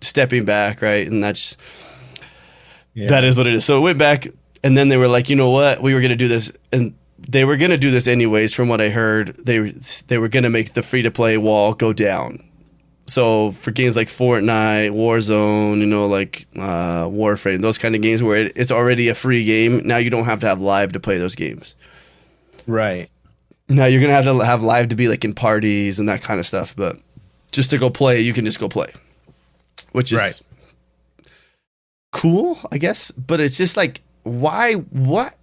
Speaker 1: stepping back, right? And that is what it is. So it went back, and then they were like, you know what? We were going to do this, and they were going to do this anyways. From what I heard, they were going to make the free-to-play wall go down. So for games like Fortnite, Warzone, like Warframe, those kind of games where it's already a free game, now you don't have to have Live to play those games.
Speaker 2: Right.
Speaker 1: Now you're going to have Live to be like in parties and that kind of stuff, but just to go play, you can just go play, which is cool, I guess. But it's just like, why? What?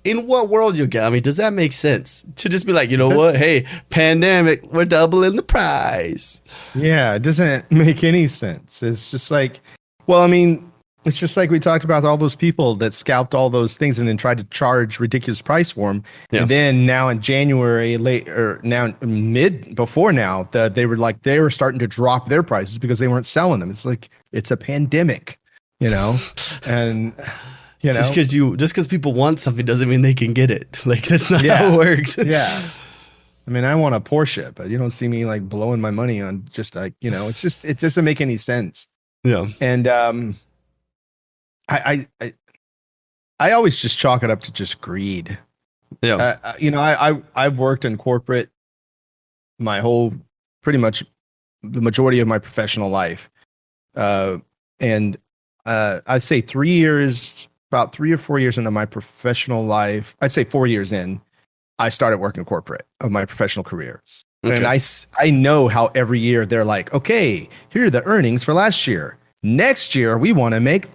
Speaker 1: In what world, Yogomi? Does that make sense? To just be like, you know what? Hey, pandemic, we're doubling the price.
Speaker 2: Yeah, it doesn't make any sense. It's just like, well, I mean, it's just like we talked about all those people that scalped all those things and then tried to charge ridiculous price for them. Yeah. And then now in January, they were starting to drop their prices because they weren't selling them. It's like, it's a pandemic, and You know,
Speaker 1: just because people want something doesn't mean they can get it. Like that's not
Speaker 2: Yeah.
Speaker 1: how it works.
Speaker 2: yeah. I mean, I want a Porsche, but you don't see me like blowing my money on just like, you know, it doesn't make any sense.
Speaker 1: Yeah.
Speaker 2: And I always just chalk it up to just greed.
Speaker 1: Yeah.
Speaker 2: You know, I've worked in corporate my whole, pretty much the majority of my professional life. And I'd say 3 years, about 3 or 4 years into my professional life, I'd say 4 years in, I started working corporate of my professional career.
Speaker 1: Okay.
Speaker 2: And I know how every year they're like, okay, here are the earnings for last year. Next year, we want to make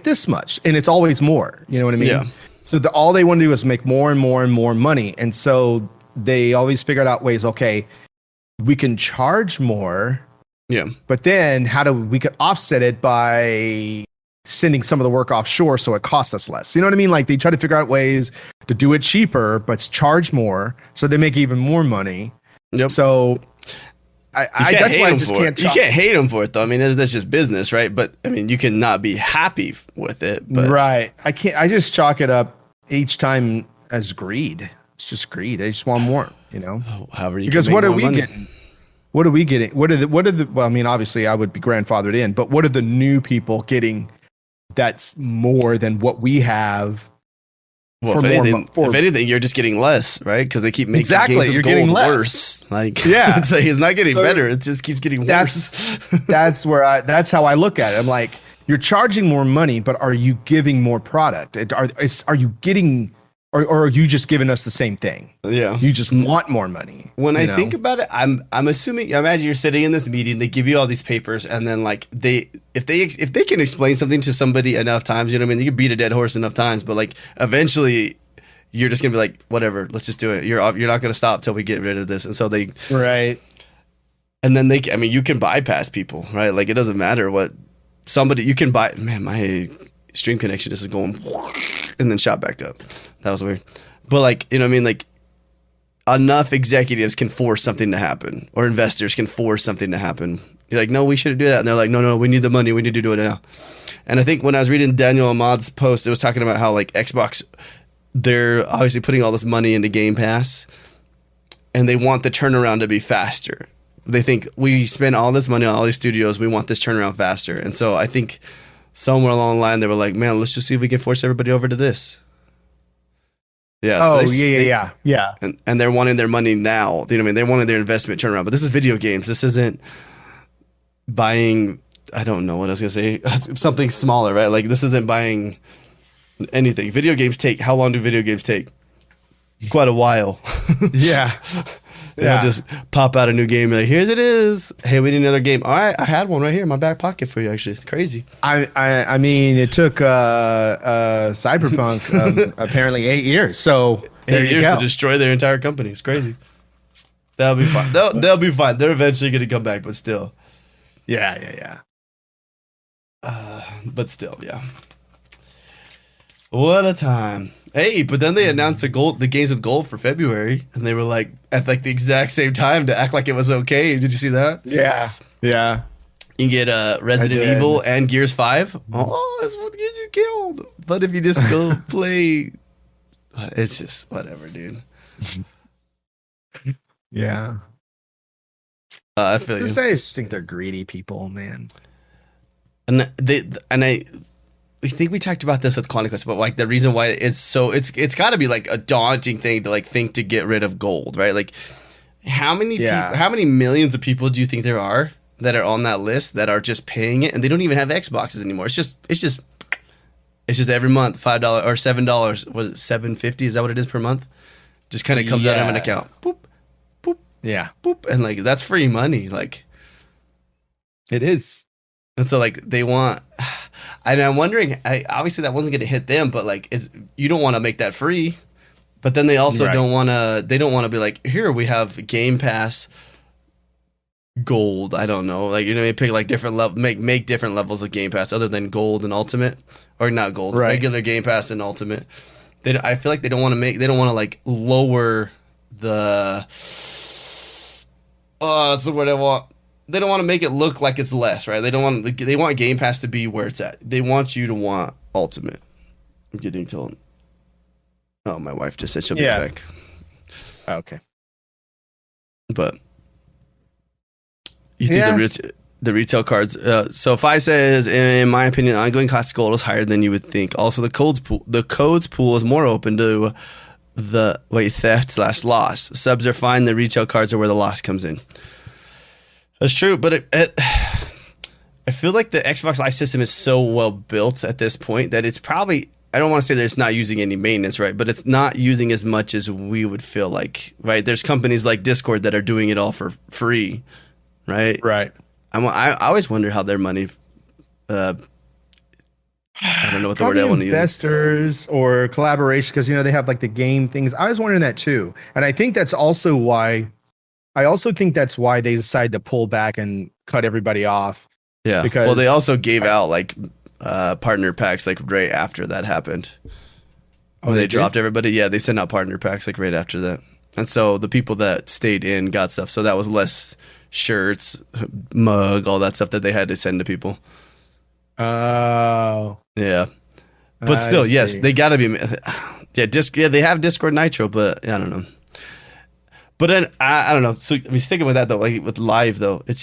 Speaker 2: this much. And it's always more. You know what I mean?
Speaker 1: Yeah.
Speaker 2: So all they want to do is make more and more and more money. And so they always figured out ways, okay, we can charge more.
Speaker 1: Yeah.
Speaker 2: But then we could offset it by sending some of the work offshore so it costs us less. You know what I mean? Like they try to figure out ways to do it cheaper, but charge more so they make even more money.
Speaker 1: Yep.
Speaker 2: So that's why I just can't.
Speaker 1: You can't hate them for it though. I mean, that's just business, right? But I mean, you can not be happy with it. But.
Speaker 2: Right. I can't. I just chalk it up each time as greed. It's just greed. They just want more. You know.
Speaker 1: However, you
Speaker 2: because
Speaker 1: can make
Speaker 2: what are
Speaker 1: more
Speaker 2: we
Speaker 1: money.
Speaker 2: getting? What are we getting? What are the? Well, I mean, obviously, I would be grandfathered in, but what are the new people getting? That's more than what we have.
Speaker 1: Well, if anything, you're just getting less, right? Because they keep making games of
Speaker 2: you're
Speaker 1: gold
Speaker 2: getting less.
Speaker 1: worse. Like,
Speaker 2: Yeah.
Speaker 1: it's not getting better. It just keeps getting worse.
Speaker 2: That's how I look at it. I'm like, you're charging more money, but are you giving more product? Are you getting, or are you just giving us the same thing?
Speaker 1: Yeah.
Speaker 2: You just want more money.
Speaker 1: When I think about it, I'm assuming. Imagine you're sitting in this meeting. They give you all these papers, and then like if they can explain something to somebody enough times, you know what I mean. You can beat a dead horse enough times, but like eventually, you're just gonna be like, whatever, let's just do it. You're not gonna stop till we get rid of this. And so they
Speaker 2: right.
Speaker 1: And then you can bypass people, right? Like it doesn't matter what you can buy. Man, my stream connection just is going and then shot back up. That was weird. But like, you know what I mean? Like enough executives can force something to happen, or investors can force something to happen. You're like, no, we shouldn't do that. And they're like, no, we need the money. We need to do it now. And I think when I was reading Daniel Ahmad's post, it was talking about how like Xbox, they're obviously putting all this money into Game Pass and they want the turnaround to be faster. They think we spend all this money on all these studios. We want this turnaround faster. And so I think somewhere along the line, they were like, man, let's just see if we can force everybody over to this. Yeah.
Speaker 2: Oh,
Speaker 1: so
Speaker 2: yeah.
Speaker 1: And they're wanting their money now. You know what I mean? They wanted their investment turnaround. But this is video games. This isn't buying, I don't know what I was going to say, something smaller, right? Like this isn't buying anything. Video games how long do video games take? Quite a while.
Speaker 2: Yeah.
Speaker 1: They don't just pop out a new game. Like, here's it is. Hey, we need another game. All right, I had one right here in my back pocket for you. Actually, crazy.
Speaker 2: I mean, it took Cyberpunk apparently 8 years. So
Speaker 1: 8 years to destroy their entire company. It's crazy. That'll be fine. They'll be fine. They're eventually going to come back, but still.
Speaker 2: Yeah.
Speaker 1: But still, yeah. What a time. Hey, but then they announced the games with gold for February, and they were like at like the exact same time to act like it was okay. Did you see that?
Speaker 2: Yeah.
Speaker 1: You can get Resident Evil and Gears 5. Oh, that's what gets you killed. But if you just go play, it's just whatever, dude.
Speaker 2: Yeah.
Speaker 1: I feel you.
Speaker 2: I just think they're greedy people, man.
Speaker 1: And I think we talked about this with Chronicles, but like the reason why it's got to be like a daunting thing to like think to get rid of gold, right? Like how many millions of people do you think there are that are on that list that are just paying it and they don't even have Xboxes anymore? It's just every month $5 or $7. Was it $7.50? Is that what it is per month? Just kind of comes out of an account. Boop, boop, boop, and like that's free money. Like
Speaker 2: it is.
Speaker 1: And so like they want, and I'm wondering, obviously that wasn't going to hit them, but like you don't want to make that free, but then they also don't want to be like, here we have Game Pass Gold. I don't know, like you know, you pick like different level, make different levels of Game Pass other than Gold and Ultimate, or not Gold, regular Game Pass and Ultimate. I feel like they don't want to like lower the. That's the word I want. They don't want to make it look like it's less, right? They want Game Pass to be where it's at. They want you to want Ultimate. I'm getting told. Oh, my wife just said she'll be back.
Speaker 2: Okay.
Speaker 1: But you think the retail cards? So 5 says, in my opinion, ongoing cost of gold is higher than you would think. Also, the codes pool is more open to theft/loss. Subs are fine. The retail cards are where the loss comes in. That's true, but I feel like the Xbox Live system is so well built at this point that it's probably, I don't want to say that it's not using any maintenance, right? But it's not using as much as we would feel like, right? There's companies like Discord that are doing it all for free, right?
Speaker 2: Right.
Speaker 1: I always wonder how their money, I don't know what the word I want to use.
Speaker 2: Investors or collaboration, because, they have like the game things. I was wondering that too. And I think that's also why, they decided to pull back and cut everybody off.
Speaker 1: Yeah. Because they also gave out like partner packs like right after that happened. When they dropped everybody. Yeah, they sent out partner packs like right after that. And so the people that stayed in got stuff. So that was less shirts, mug, all that stuff that they had to send to people.
Speaker 2: Oh.
Speaker 1: Yeah. But still, yes, they got to be. Yeah, they have Discord Nitro, but I don't know. But then I don't know. So I mean, sticking with that though, like with live though, it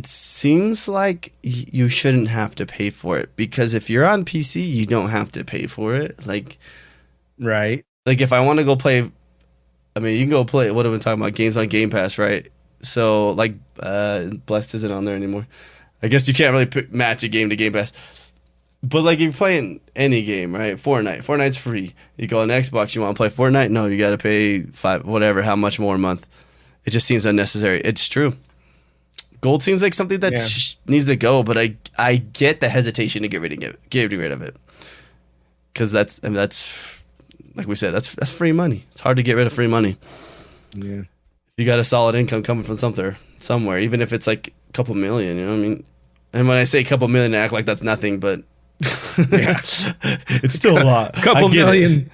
Speaker 1: seems like you shouldn't have to pay for it, because if you're on PC, you don't have to pay for it. Like,
Speaker 2: right.
Speaker 1: Like if I want to go play, I mean, you can go play. What are we talking about? Games on Game Pass, right? So like, Blessed isn't on there anymore. I guess you can't really match a game to Game Pass. But like if you're playing any game, right? Fortnite's free. You go on Xbox, you want to play Fortnite? No, you got to pay how much more a month. It just seems unnecessary. It's true. Gold seems like something that needs to go, but I get the hesitation to get rid of it. Because that's like we said, that's free money. It's hard to get rid of free money.
Speaker 2: Yeah.
Speaker 1: You got a solid income coming from somewhere, even if it's like a couple million, you know what I mean? And when I say a couple million, I act like that's nothing, but it's still a lot.
Speaker 2: A couple million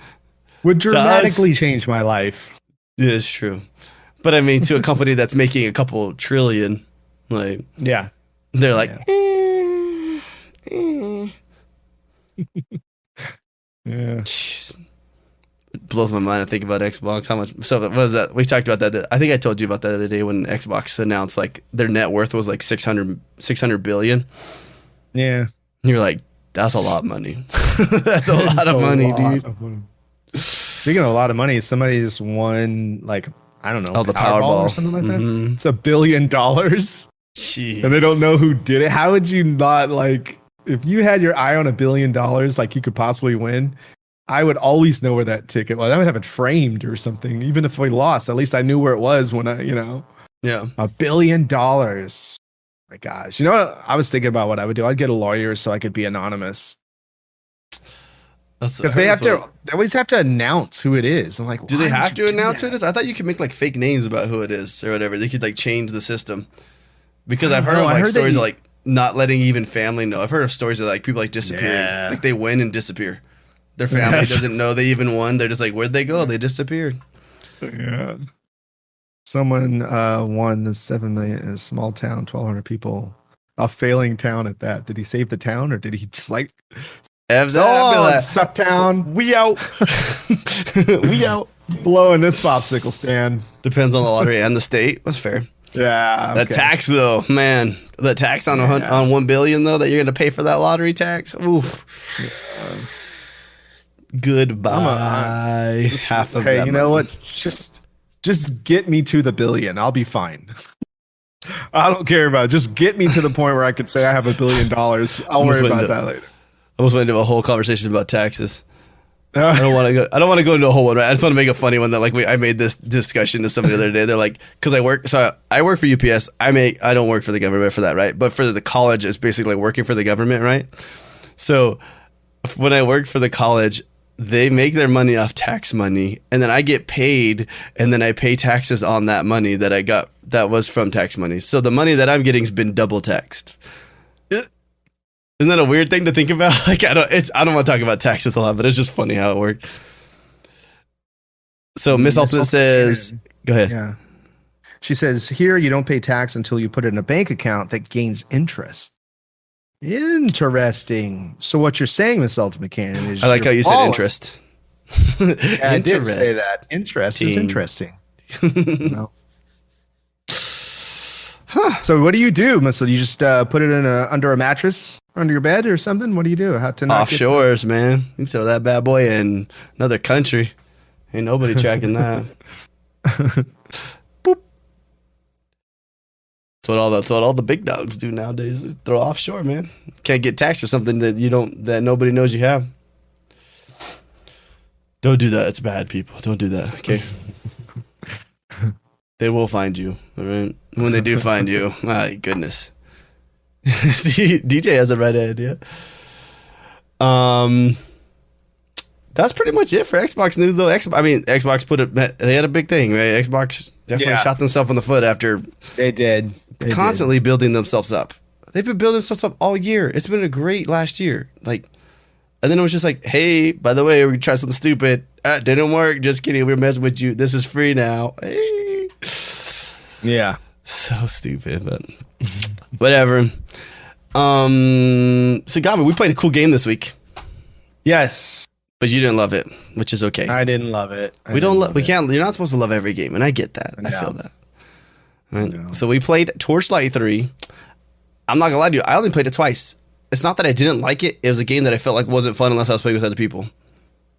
Speaker 2: would dramatically change my life.
Speaker 1: Yeah, it's true. But I mean, to a company that's making a couple trillion, like,
Speaker 2: yeah,
Speaker 1: they're like,
Speaker 2: yeah.
Speaker 1: Jeez. It blows my mind to think about Xbox. How much? So what was that? We talked about that. I think I told you about that the other day when Xbox announced like their net worth was like 600 billion.
Speaker 2: Yeah.
Speaker 1: And you're like, that's a lot of money. That's a lot of money, dude.
Speaker 2: Speaking of a lot of money, somebody just won like, I don't know,
Speaker 1: the Powerball
Speaker 2: or something like that. It's $1 billion.
Speaker 1: Jeez.
Speaker 2: And they don't know who did it. How would you not, like, if you had your eye on $1 billion, like you could possibly win, I would always know where that ticket was. I would have it framed or something. Even if we lost, at least I knew where it was when I,
Speaker 1: Yeah.
Speaker 2: $1 billion. My gosh. You know what? I was thinking about what I would do. I'd get a lawyer so I could be anonymous. Because they always have to announce who it is. I'm like,
Speaker 1: do they have to announce who it is? I thought you could make like fake names about who it is or whatever. They could like change the system. Because I've heard of like stories of like not letting even family know. I've heard of stories of like people like disappearing. Yeah. Like they win and disappear. Their family doesn't know they even won. They're just like, where'd they go? They disappeared.
Speaker 2: Yeah. Someone won the 7 million in a small town, 1,200 people. A failing town at that. Did he save the town or did he just like suck town?
Speaker 1: We out. We out.
Speaker 2: Blowing this popsicle stand.
Speaker 1: Depends on the lottery and the state. That's fair.
Speaker 2: Yeah.
Speaker 1: Okay. The tax though, man. The tax on on 1 billion though that you're gonna pay for that lottery tax. Ooh. Goodbye. Half of that.
Speaker 2: Hey, you know what? Just get me to the billion. I'll be fine. I don't care about it. Just get me to the point where I could say I have $1 billion. I'll worry about that later.
Speaker 1: I almost went into a whole conversation about taxes. I don't want to go into a whole one. Right? I just want to make a funny one that like I made this discussion to somebody the other day. They're like, because I work for UPS. I don't work for the government for that, right? But for the college, it's basically like working for the government, right? So when I work for the college, they make their money off tax money, and then I get paid, and then I pay taxes on that money that I got that was from tax money. So the money that I'm getting has been double taxed. Isn't that a weird thing to think about? Like I don't want to talk about taxes a lot, but it's just funny how it worked. So Miss Ultimate says, go ahead.
Speaker 2: Yeah. She says, here you don't pay tax until you put it in a bank account that gains interest. Interesting. So what you're saying, Miss Ultimate Cannon, is
Speaker 1: I like how you said
Speaker 2: falling.
Speaker 1: interest.
Speaker 2: Yeah, I did say that. Interest is interesting. No. So what do you do, Missile? You just put it in under a mattress under your bed or something? What do you do? How to not
Speaker 1: Offshores, man. You throw that bad boy in another country. Ain't nobody tracking that. Boop. That's what all the big dogs do nowadays. Is throw offshore, man. Can't get taxed for something that nobody knows you have. Don't do that. It's bad, people. Don't do that. Okay. They will find you. All right. When they do find you, my goodness. DJ has a red head, yeah. That's pretty much it for Xbox news, though. Xbox they had a big thing, right? Xbox definitely shot themselves in the foot after
Speaker 2: they did
Speaker 1: constantly building themselves up. They've been building themselves up all year. It's been a great last year, and then it was just like, hey, by the way, we tried something stupid. Didn't work. Just kidding. We're messing with you. This is free now. Hey.
Speaker 2: Yeah.
Speaker 1: So stupid, but whatever. So Gavin, we played a cool game this week.
Speaker 2: Yes.
Speaker 1: But you didn't love it, which is okay.
Speaker 2: I didn't love it.
Speaker 1: We can't. You're not supposed to love every game, and I get that. No. I feel that. Right? No. So we played Torchlight 3. I'm not gonna lie to you. I only played it twice. It's not that I didn't like it. It was a game that I felt like wasn't fun unless I was playing with other people.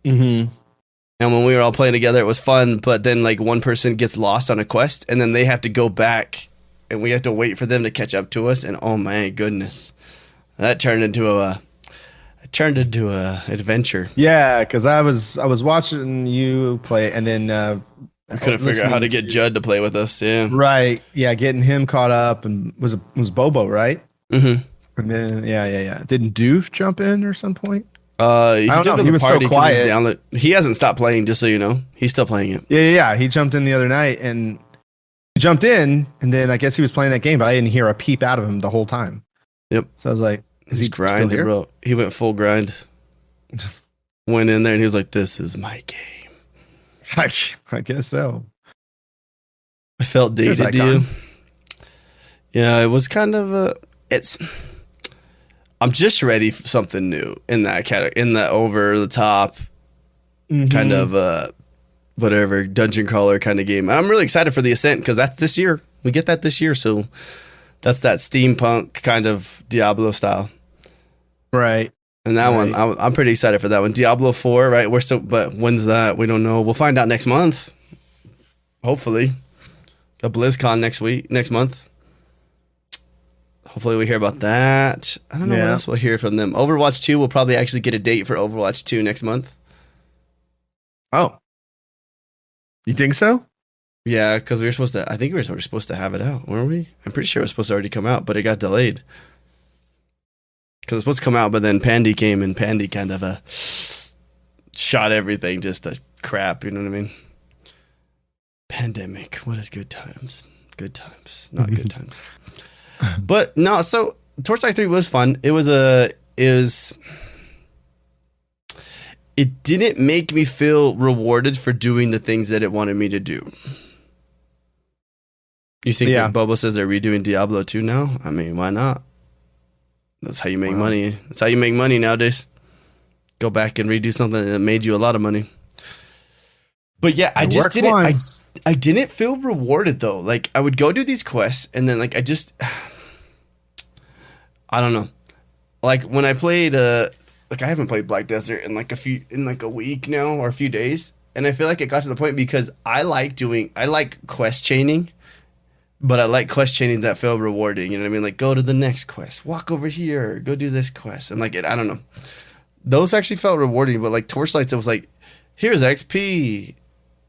Speaker 2: Mm-hmm.
Speaker 1: And when we were all playing together, it was fun. But then, one person gets lost on a quest, and then they have to go back, and we have to wait for them to catch up to us. And oh my goodness, that turned into a adventure.
Speaker 2: Yeah, because I was watching you play, and then
Speaker 1: I couldn't figure out how to get Judd to play with us. Yeah,
Speaker 2: right. Yeah, getting him caught up, and was Bobo, right?
Speaker 1: Mm-hmm.
Speaker 2: And then yeah. Didn't Doof jump in or some point?
Speaker 1: I don't know. He was so
Speaker 2: quiet.
Speaker 1: He hasn't stopped playing, just so you know. He's still playing it.
Speaker 2: Yeah. He jumped in the other night, and and then I guess he was playing that game, but I didn't hear a peep out of him the whole time.
Speaker 1: Yep.
Speaker 2: So I was like, is he
Speaker 1: grinding,
Speaker 2: still here?
Speaker 1: Bro. He went full grind. Went in there, and he was like, "This is my game."
Speaker 2: I guess so.
Speaker 1: I felt dated to you. Yeah, it was kind of I'm just ready for something new in that category, in the over the top kind of whatever dungeon crawler kind of game. And I'm really excited for the Ascent because that's this year. We get that this year, so that's that steampunk kind of Diablo style,
Speaker 2: right?
Speaker 1: And that one, I'm pretty excited for that one. Diablo 4, right? But when's that? We don't know. We'll find out next month, hopefully. A BlizzCon next month. Hopefully we hear about that. I don't know what else we'll hear from them. Overwatch 2, we'll probably actually get a date for Overwatch 2 next month.
Speaker 2: Oh. You think so?
Speaker 1: Yeah, because I think we were supposed to have it out, weren't we? I'm pretty sure it was supposed to already come out, but it got delayed. Because it was supposed to come out, but then Pandy came, and Pandy kind of shot everything just to crap, you know what I mean? Pandemic. What is good times? Good times. Not good times. But no, so Torchlight 3 was fun. It didn't make me feel rewarded for doing the things that it wanted me to do. You think that Bobo says they're redoing Diablo 2 now? I mean, why not? That's how you make money. That's how you make money nowadays. Go back and redo something that made you a lot of money. But yeah, I just didn't. I didn't feel rewarded though. I would go do these quests, and then I don't know. When I played, I haven't played Black Desert in a week now or a few days, and I feel like it got to the point because I like quest chaining, but I like quest chaining that feel rewarding. You know what I mean? Go to the next quest, walk over here, go do this quest, and I don't know. Those actually felt rewarding, but Torchlight, it was here's XP.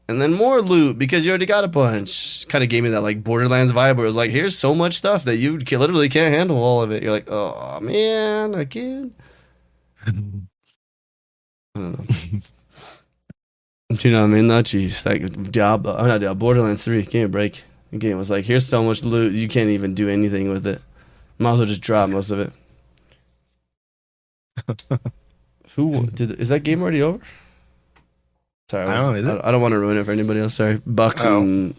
Speaker 1: And then more loot because you already got a bunch. Kind of gave me that Borderlands vibe where it was here's so much stuff that you literally can't handle all of it. You're oh man, again. I don't know. Do you know what I mean? No, jeez. Borderlands 3, give me a break. The game was here's so much loot, you can't even do anything with it. Might as well just drop most of it. Is that game already over? Sorry, I don't want to ruin it for anybody else. Sorry, Bucks and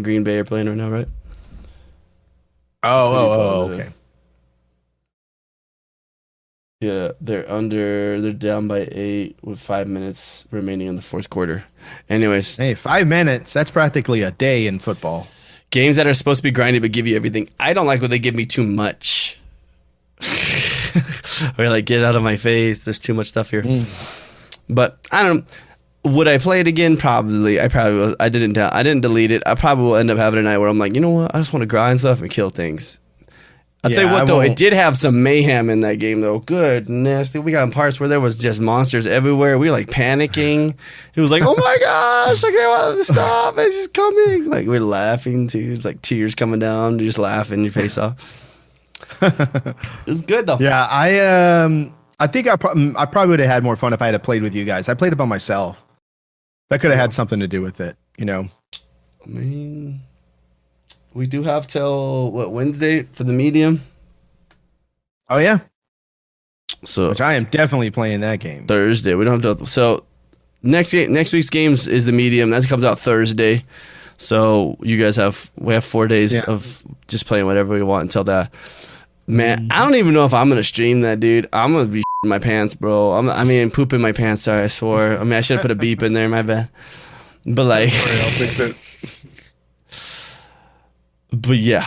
Speaker 1: Green Bay are playing right now, right?
Speaker 2: Oh, okay.
Speaker 1: Yeah, they're down by 8 with 5 minutes remaining in the fourth quarter. Anyways,
Speaker 2: Hey, 5 minutes. That's practically a day in football.
Speaker 1: games that are supposed to be grindy but give you everything. I don't like when they give me too much. Or like, get out of my face. There's too much stuff here. But I don't. Would I play it again? Probably. I probably will. I didn't delete it. I probably will end up having a night where I'm like, you know what? I just want to grind stuff and kill things. I'll tell you what, though, it did have some mayhem in that game, though. Good, nasty. We got parts where there was just monsters everywhere. We were, like, panicking. It was like, oh, my gosh, I can't want to stop. It's just coming. Like, we're laughing, too. It's like tears coming down. You're just laughing your face off. It was good, though.
Speaker 2: Yeah, I think I probably would have had more fun if I had played with you guys. I played it by myself. That could have had something to do with it, you know?
Speaker 1: I mean, we do have till, Wednesday for the medium?
Speaker 2: Oh, yeah?
Speaker 1: So
Speaker 2: Which I am definitely playing that game.
Speaker 1: Thursday. We don't have to. So next week's games is the medium. That comes out Thursday. So you guys we have 4 days of just playing whatever we want until that. Man, I don't even know if I'm gonna stream that, dude. I'm gonna be in my pants, bro. Pooping my pants. Sorry, I swore. I mean, I should have put a beep in there. My bad. But like,
Speaker 2: I'll fix it.
Speaker 1: but yeah,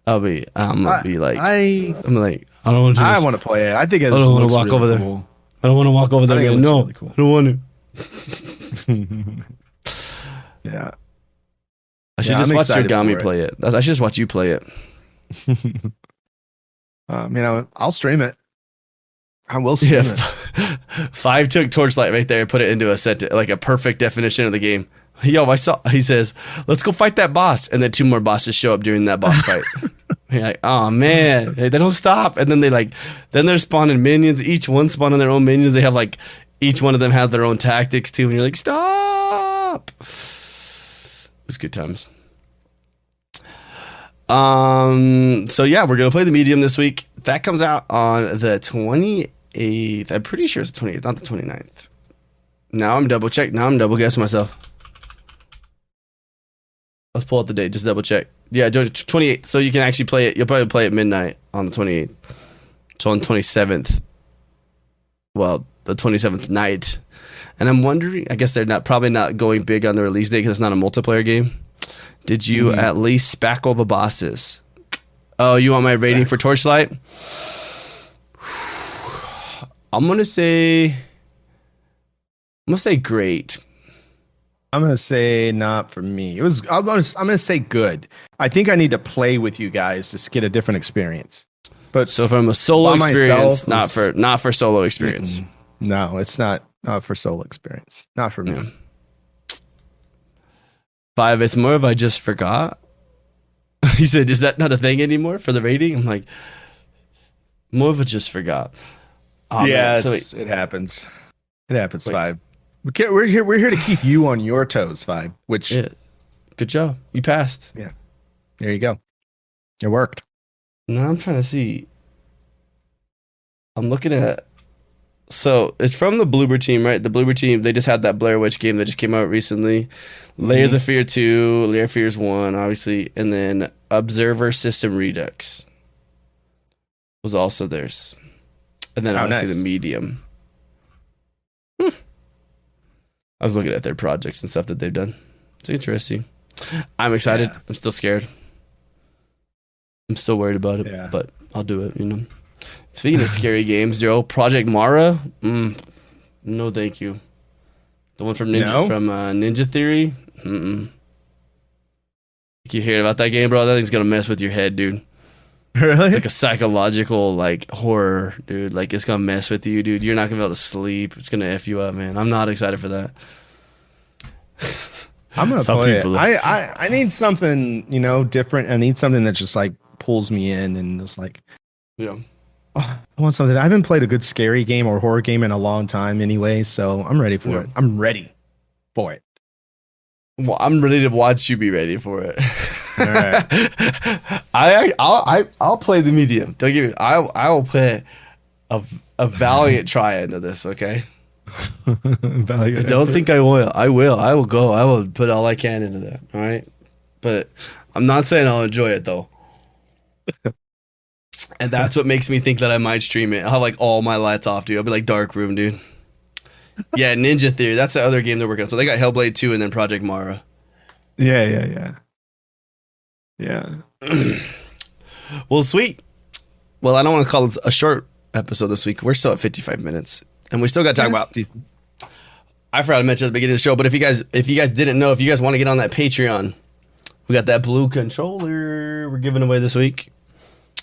Speaker 1: I'm gonna be like, I don't want to.
Speaker 2: I want to play it. I think
Speaker 1: I don't want to walk over there. I don't want to walk over there. Again. No, really cool. I don't want to.
Speaker 2: Yeah.
Speaker 1: I should just watch Yogomi play it. I should just watch you play it.
Speaker 2: I'll stream it. I will stream it.
Speaker 1: 5 took Torchlight right there and put it into a perfect definition of the game. Yo, he says, let's go fight that boss. And then 2 more bosses show up during that boss fight. You're like, oh man, they don't stop. And then then they're spawning minions. Each one spawning their own minions. They have each one of them have their own tactics too. And you're like, stop. It was good times. So yeah, we're gonna play the medium this week. That comes out on the 28th. I'm pretty sure it's the 28th, not the 29th. Now I'm double guessing myself. Let's pull out the date. Just double check. Yeah, 28th. So you can actually play it. You'll probably play it midnight on the 28th. So on the 27th. Well, the 27th night. And I'm wondering, I guess they're probably not going big on the release date because it's not a multiplayer game. Did you at least spackle the bosses? Oh, you want my rating for Torchlight? I'm gonna say great.
Speaker 2: I'm gonna say not for me. I'm gonna say good. I think I need to play with you guys to get a different experience. But
Speaker 1: so from a solo experience, not for solo experience.
Speaker 2: No, it's not for solo experience. Not for me.
Speaker 1: Yeah. 5, it's more of I just forgot. He said, is that not a thing anymore for the rating? I'm like, more of a just forgot. Oh,
Speaker 2: yeah, it happens. It happens, 5. We're here to keep you on your toes, 5. Which,
Speaker 1: good job. You passed.
Speaker 2: Yeah. There you go. It worked.
Speaker 1: Now I'm trying to see. I'm looking at. So it's from the Bloober team, right? The Bloober team, they just had that Blair Witch game that just came out recently. Layers of Fear 2, Layer of Fears 1, obviously, and then Observer System Redux was also theirs. And then obviously the Medium. I was looking at their projects and stuff that they've done. It's interesting. I'm excited. Yeah. I'm still scared. I'm still worried about it, but I'll do it, you know. Speaking of scary games, Joe, Project Mara, no thank you. The one from Ninja Theory, You hear about that game, bro? That thing's gonna mess with your head, dude.
Speaker 2: Really?
Speaker 1: It's like a psychological horror, dude. Like it's gonna mess with you, dude. You're not gonna be able to sleep. It's gonna F you up, man. I'm not excited for that.
Speaker 2: I'm gonna play it. I need something, different. I need something that just pulls me in and just I want something. I haven't played a good scary game or horror game in a long time anyway, so I'm ready for it. I'm ready for it.
Speaker 1: Well, I'm ready to watch you be ready for it.
Speaker 2: All
Speaker 1: right. I'll play the medium. Don't get me. I will put a valiant try into this. Okay. I don't think I will. I will go. I will put all I can into that. All right. But I'm not saying I'll enjoy it though. And that's what makes me think that I might stream it. I'll have like all my lights off, dude. I'll be like dark room, dude. Yeah, Ninja Theory. That's the other game they're working on. So they got Hellblade 2 and then Project Mara.
Speaker 2: Yeah.
Speaker 1: Well, sweet. Well, I don't want to call this a short episode this week. We're still at 55 minutes. And we still got to talk about...
Speaker 2: Decent.
Speaker 1: I forgot to mention at the beginning of the show, but if you guys didn't know, if you guys want to get on that Patreon, we got that blue controller we're giving away this week.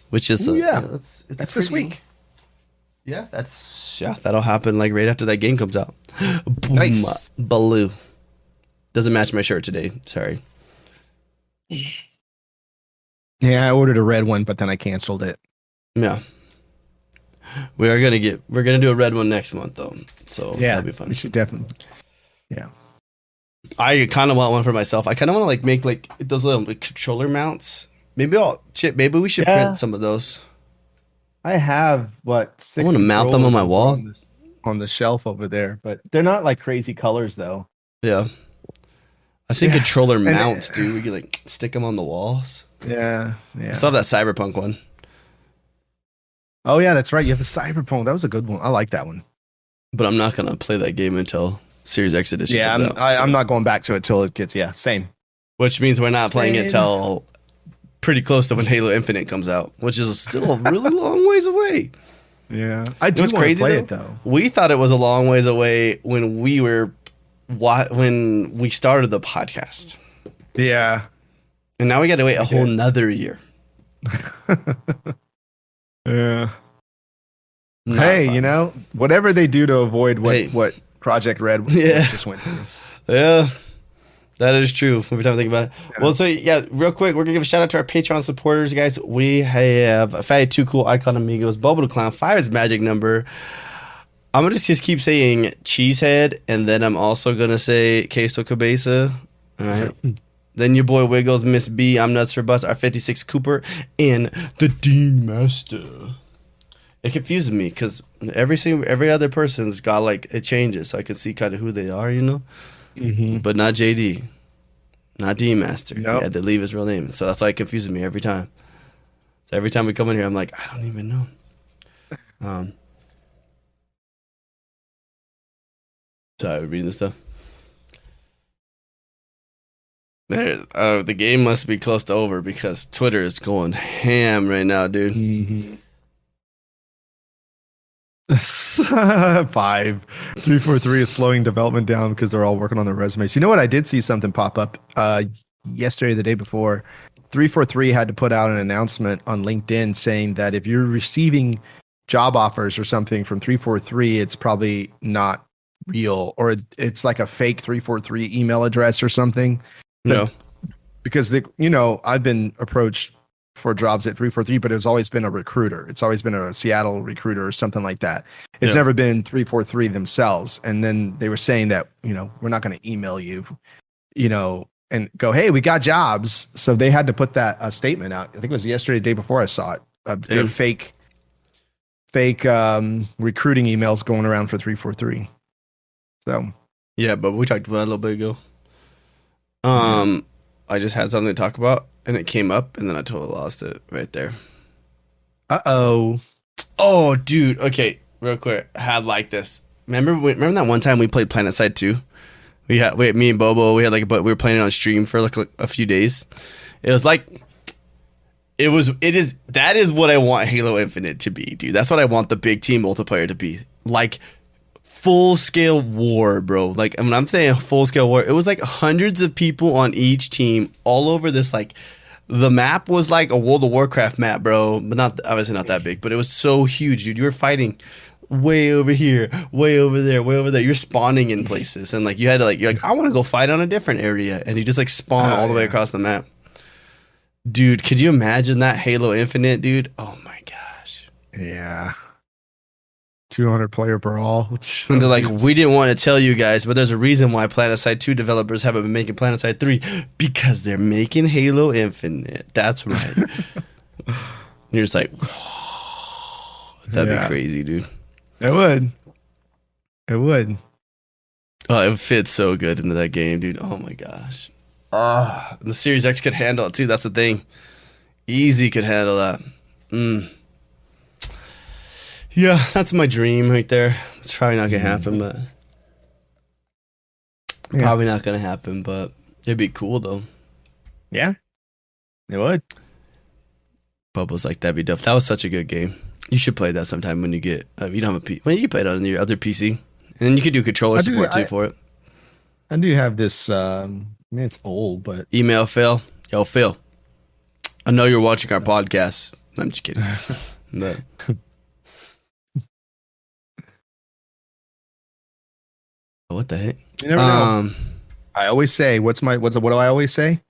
Speaker 1: Which is...
Speaker 2: that's this week.
Speaker 1: Yeah, that'll happen like right after that game comes out.
Speaker 2: Nice.
Speaker 1: Blue. Doesn't match my shirt today. Sorry.
Speaker 2: Yeah, I ordered a red one, but then I canceled it.
Speaker 1: Yeah. We're gonna do a red one next month though. So that'll be fun.
Speaker 2: We should definitely. Yeah.
Speaker 1: I kind of want one for myself. I kind of want to like make like those little controller mounts. Maybe we should print some of those.
Speaker 2: I have
Speaker 1: I want to mount them on my wall
Speaker 2: on the shelf over there, but they're not like crazy colors though.
Speaker 1: Yeah. I've seen controller mounts, dude. We could like stick them on the walls.
Speaker 2: Yeah.
Speaker 1: I still have that Cyberpunk one.
Speaker 2: Oh yeah, that's right. You have a Cyberpunk. That was a good one. I like that one.
Speaker 1: But I'm not gonna play that game until Series X edition.
Speaker 2: Yeah,
Speaker 1: comes out,
Speaker 2: I'm not going back to it till it gets. Yeah, same.
Speaker 1: Which means we're not playing it till pretty close to when Halo Infinite comes out, which is still a really long ways away.
Speaker 2: Yeah, I do want to play it though.
Speaker 1: We thought it was a long ways away when we started the podcast.
Speaker 2: Yeah,
Speaker 1: and now we got to wait a whole nother year.
Speaker 2: Yeah. Hey, you know, whatever they do to avoid what Project Red just went through.
Speaker 1: Yeah, that is true. Every time I think about it. Yeah. Well, so yeah, real quick, we're gonna give a shout out to our Patreon supporters, guys. We have Fatty Too Cool, Icon Amigos, Bubble the Clown, 5 is magic number. I'm gonna just keep saying Cheesehead, and then I'm also gonna say Queso Cabeza. All right. Then your boy Wiggles, Miss B, I'm Nuts for Butts, R56 Cooper, and the Dean Master. It confuses me because every other person's got like it changes, so I can see kind of who they are, you know. Mm-hmm. But not JD, not Dean Master. Nope. He had to leave his real name, so that's why it confuses me every time. So every time we come in here, I'm like, I don't even know. Sorry, reading this stuff. The game must be close to over because Twitter is going ham right now, dude.
Speaker 2: Mm-hmm. 343 is slowing development down because they're all working on their resumes. You know what? I did see something pop up yesterday, the day before. 343 had to put out an announcement on LinkedIn saying that if you're receiving job offers or something from 343, it's probably not real, or it's like a fake 343 email address or something.
Speaker 1: No,
Speaker 2: because I've been approached for jobs at 343, but it's always been a recruiter. It's always been a Seattle recruiter or something like that. It's never been 343 themselves. And then they were saying that, we're not going to email you, and go, hey, we got jobs. So they had to put that statement out. I think it was yesterday, the day before I saw it. They're fake recruiting emails going around for 343. So
Speaker 1: yeah, but we talked about it a little bit ago. I just had something to talk about, and it came up, and then I totally lost it right there.
Speaker 2: Uh-oh.
Speaker 1: Oh, dude. Okay, real quick. I had like this. Remember that one time we played PlanetSide 2? Me and Bobo, we were playing it on stream for like a few days. That is what I want Halo Infinite to be, dude. That's what I want the big team multiplayer to be. Like, full-scale war, bro. Like, when I'm saying full-scale war, it was like hundreds of people on each team all over this, like, the map was like a World of Warcraft map, bro. But obviously not that big, but it was so huge, dude. You were fighting way over here, way over there, way over there. You're spawning in places, and like you had to you're like, I want to go fight on a different area, and you just like spawn all the way across the map. Dude, could you imagine that Halo Infinite, dude? Oh my gosh.
Speaker 2: Yeah. 200 player brawl.
Speaker 1: And they're like, we didn't want to tell you guys, but there's a reason why PlanetSide 2 developers haven't been making PlanetSide 3, because they're making Halo Infinite. That's right. You're just like, that'd be crazy, dude.
Speaker 2: It would. Oh,
Speaker 1: it fits so good into that game, dude. Oh my gosh. The Series X could handle it too. That's the thing. Easy could handle that. Yeah, that's my dream right there. It's probably not gonna happen, but probably not gonna happen. But it'd be cool though.
Speaker 2: Yeah, it would.
Speaker 1: Bubba's like, that'd be dope. That was such a good game. You should play that sometime when you get. You don't have a PC. Well, you can play it on your other PC, and then you could do controller support too for it.
Speaker 2: I do have this. I mean, it's old, but
Speaker 1: email Phil. Yo, Phil. I know you're watching our podcast. I'm just kidding. But what the heck?
Speaker 2: You never know. I always say, what do I always say?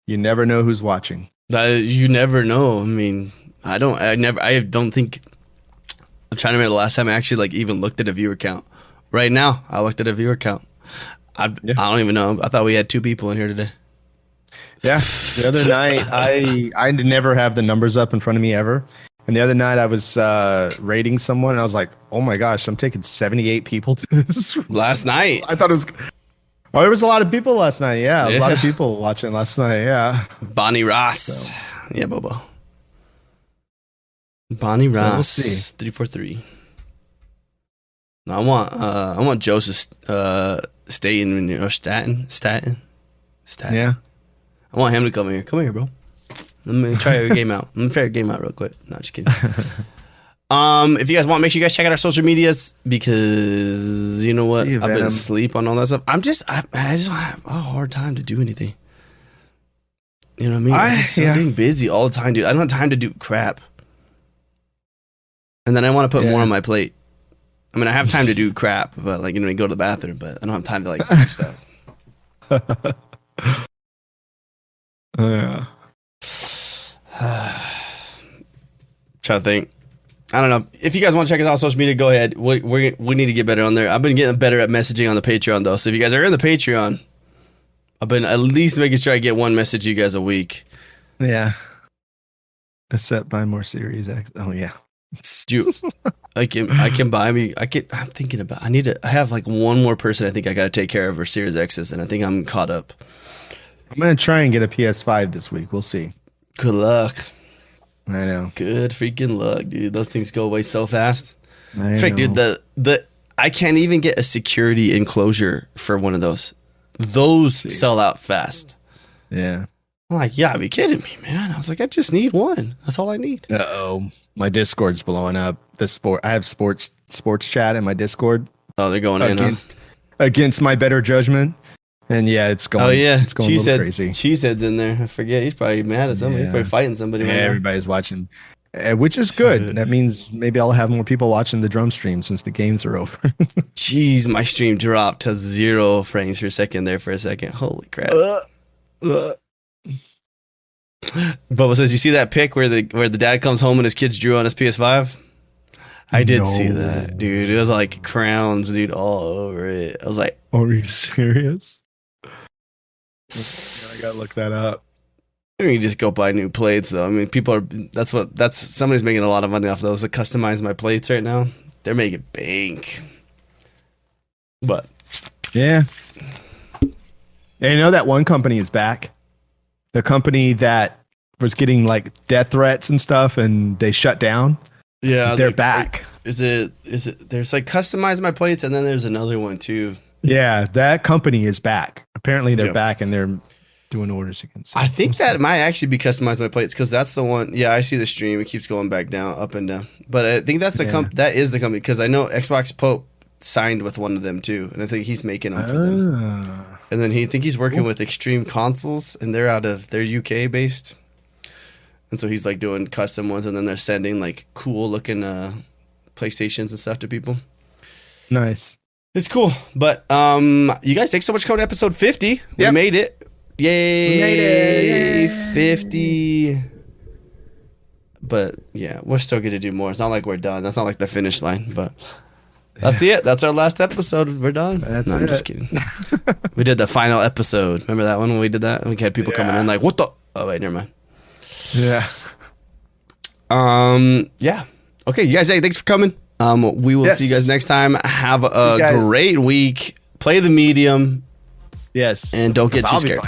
Speaker 2: You never know who's watching.
Speaker 1: You never know. I mean, I don't think. I'm trying to remember the last time I actually like even looked at a viewer count. Right now, I looked at a viewer count. I don't even know. I thought we had 2 people in here today.
Speaker 2: Yeah. The other night, I never have the numbers up in front of me ever. And the other night, I was rating someone, and I was like, "Oh my gosh, I'm taking 78 people to this."
Speaker 1: Last night,
Speaker 2: I thought it was. Oh, there was a lot of people last night. Yeah, a lot of people watching last night. Yeah,
Speaker 1: Bonnie Ross. So. Yeah, Bobo. Bonnie Ross. 343. I want Joseph Staten or Staten.
Speaker 2: Yeah.
Speaker 1: I want him to come here. Come here, bro. Let me try your game out. Let me try your game out real quick. No, just kidding. If you guys want, make sure you guys check out our social medias because you know what? I've been asleep on all that stuff. I just don't have a hard time to do anything. You know what I mean? I'm just so being busy all the time, dude. I don't have time to do crap. And then I want to put more on my plate. I mean, I have time to do crap, but like, you know, go to the bathroom, but I don't have time to like do stuff.
Speaker 2: Yeah.
Speaker 1: Trying to think. I don't know. If you guys want to check us out on social media, go ahead. We need to get better on there. I've been getting better at messaging on the Patreon, though. So if you guys are in the Patreon, I've been at least making sure I get one message to you guys a week.
Speaker 2: Yeah. Except buy more Series X. Oh, yeah.
Speaker 1: I can buy me. I'm thinking about. I have like one more person I think I got to take care of for Series X's, and I think I'm caught up.
Speaker 2: I'm gonna try and get a PS5 this week. We'll see.
Speaker 1: Good luck.
Speaker 2: I know.
Speaker 1: Good freaking luck, dude. Those things go away so fast.
Speaker 2: Frick,
Speaker 1: dude. I can't even get a security enclosure for one of those. Those sell out fast.
Speaker 2: Yeah.
Speaker 1: I'm like, yeah, be kidding me, man. I was like, I just need one. That's all I need.
Speaker 2: Uh-oh. My Discord's blowing up. I have sports chat in my Discord.
Speaker 1: Oh, they're going
Speaker 2: against my better judgment. And yeah, it's going.
Speaker 1: Oh yeah,
Speaker 2: it's going a little crazy.
Speaker 1: Cheesehead's in there. I forget. He's probably mad at somebody. He's probably fighting somebody.
Speaker 2: Yeah, everybody's watching, which is good. That means maybe I'll have more people watching the drum stream since the games are over.
Speaker 1: Jeez, my stream dropped to 0 frames per second there for a second. Holy crap! Bubba says, "You see that pic where the dad comes home and his kids drew on his PS5?" I did see that, dude. It was like crowns, dude, all over it. I was like,
Speaker 2: "Are you serious?" I gotta look that up.
Speaker 1: I mean, you just go buy new plates, though. I mean, somebody's making a lot of money off those to customize my plates right now. They're making bank. But
Speaker 2: yeah, you know that one company is back. The company that was getting like death threats and stuff, and they shut down.
Speaker 1: Yeah,
Speaker 2: they're back.
Speaker 1: Is it? There's like customize my plates, and then there's another one too.
Speaker 2: Yeah, that company is back. Apparently, they're back, and they're doing orders again. So
Speaker 1: I think that might actually be customize my plates because that's the one. Yeah, I see the stream. It keeps going back down, up and down. But I think that's that is the company because I know Xbox Pope signed with one of them too, and I think he's making them for them. And then he's working with Extreme Consoles, and they're UK based. And so he's like doing custom ones, and then they're sending like cool looking PlayStations and stuff to people.
Speaker 2: Nice.
Speaker 1: It's cool. But you guys, thanks so much for coming to episode 50. We made it. Yay.
Speaker 2: We made it. Yay.
Speaker 1: 50. But yeah, we're still going to do more. It's not like we're done. That's not like the finish line, but that's it. That's our last episode. We're done. I'm just kidding. We did the final episode. Remember that one when we did that? And we had people coming in like, what the? Oh, wait, never mind.
Speaker 2: Yeah.
Speaker 1: Yeah. Okay, you guys, hey, thanks for coming. We will see you guys next time. Have a great week. Play the medium.
Speaker 2: Yes.
Speaker 1: And don't get too scared.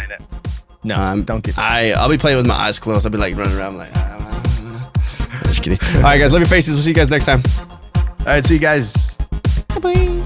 Speaker 2: No, don't get.
Speaker 1: I'll be playing with my eyes closed. I'll be like running around like. Just kidding. All right, guys, love your faces. We'll see you guys next time.
Speaker 2: All right, see you guys.
Speaker 1: Bye.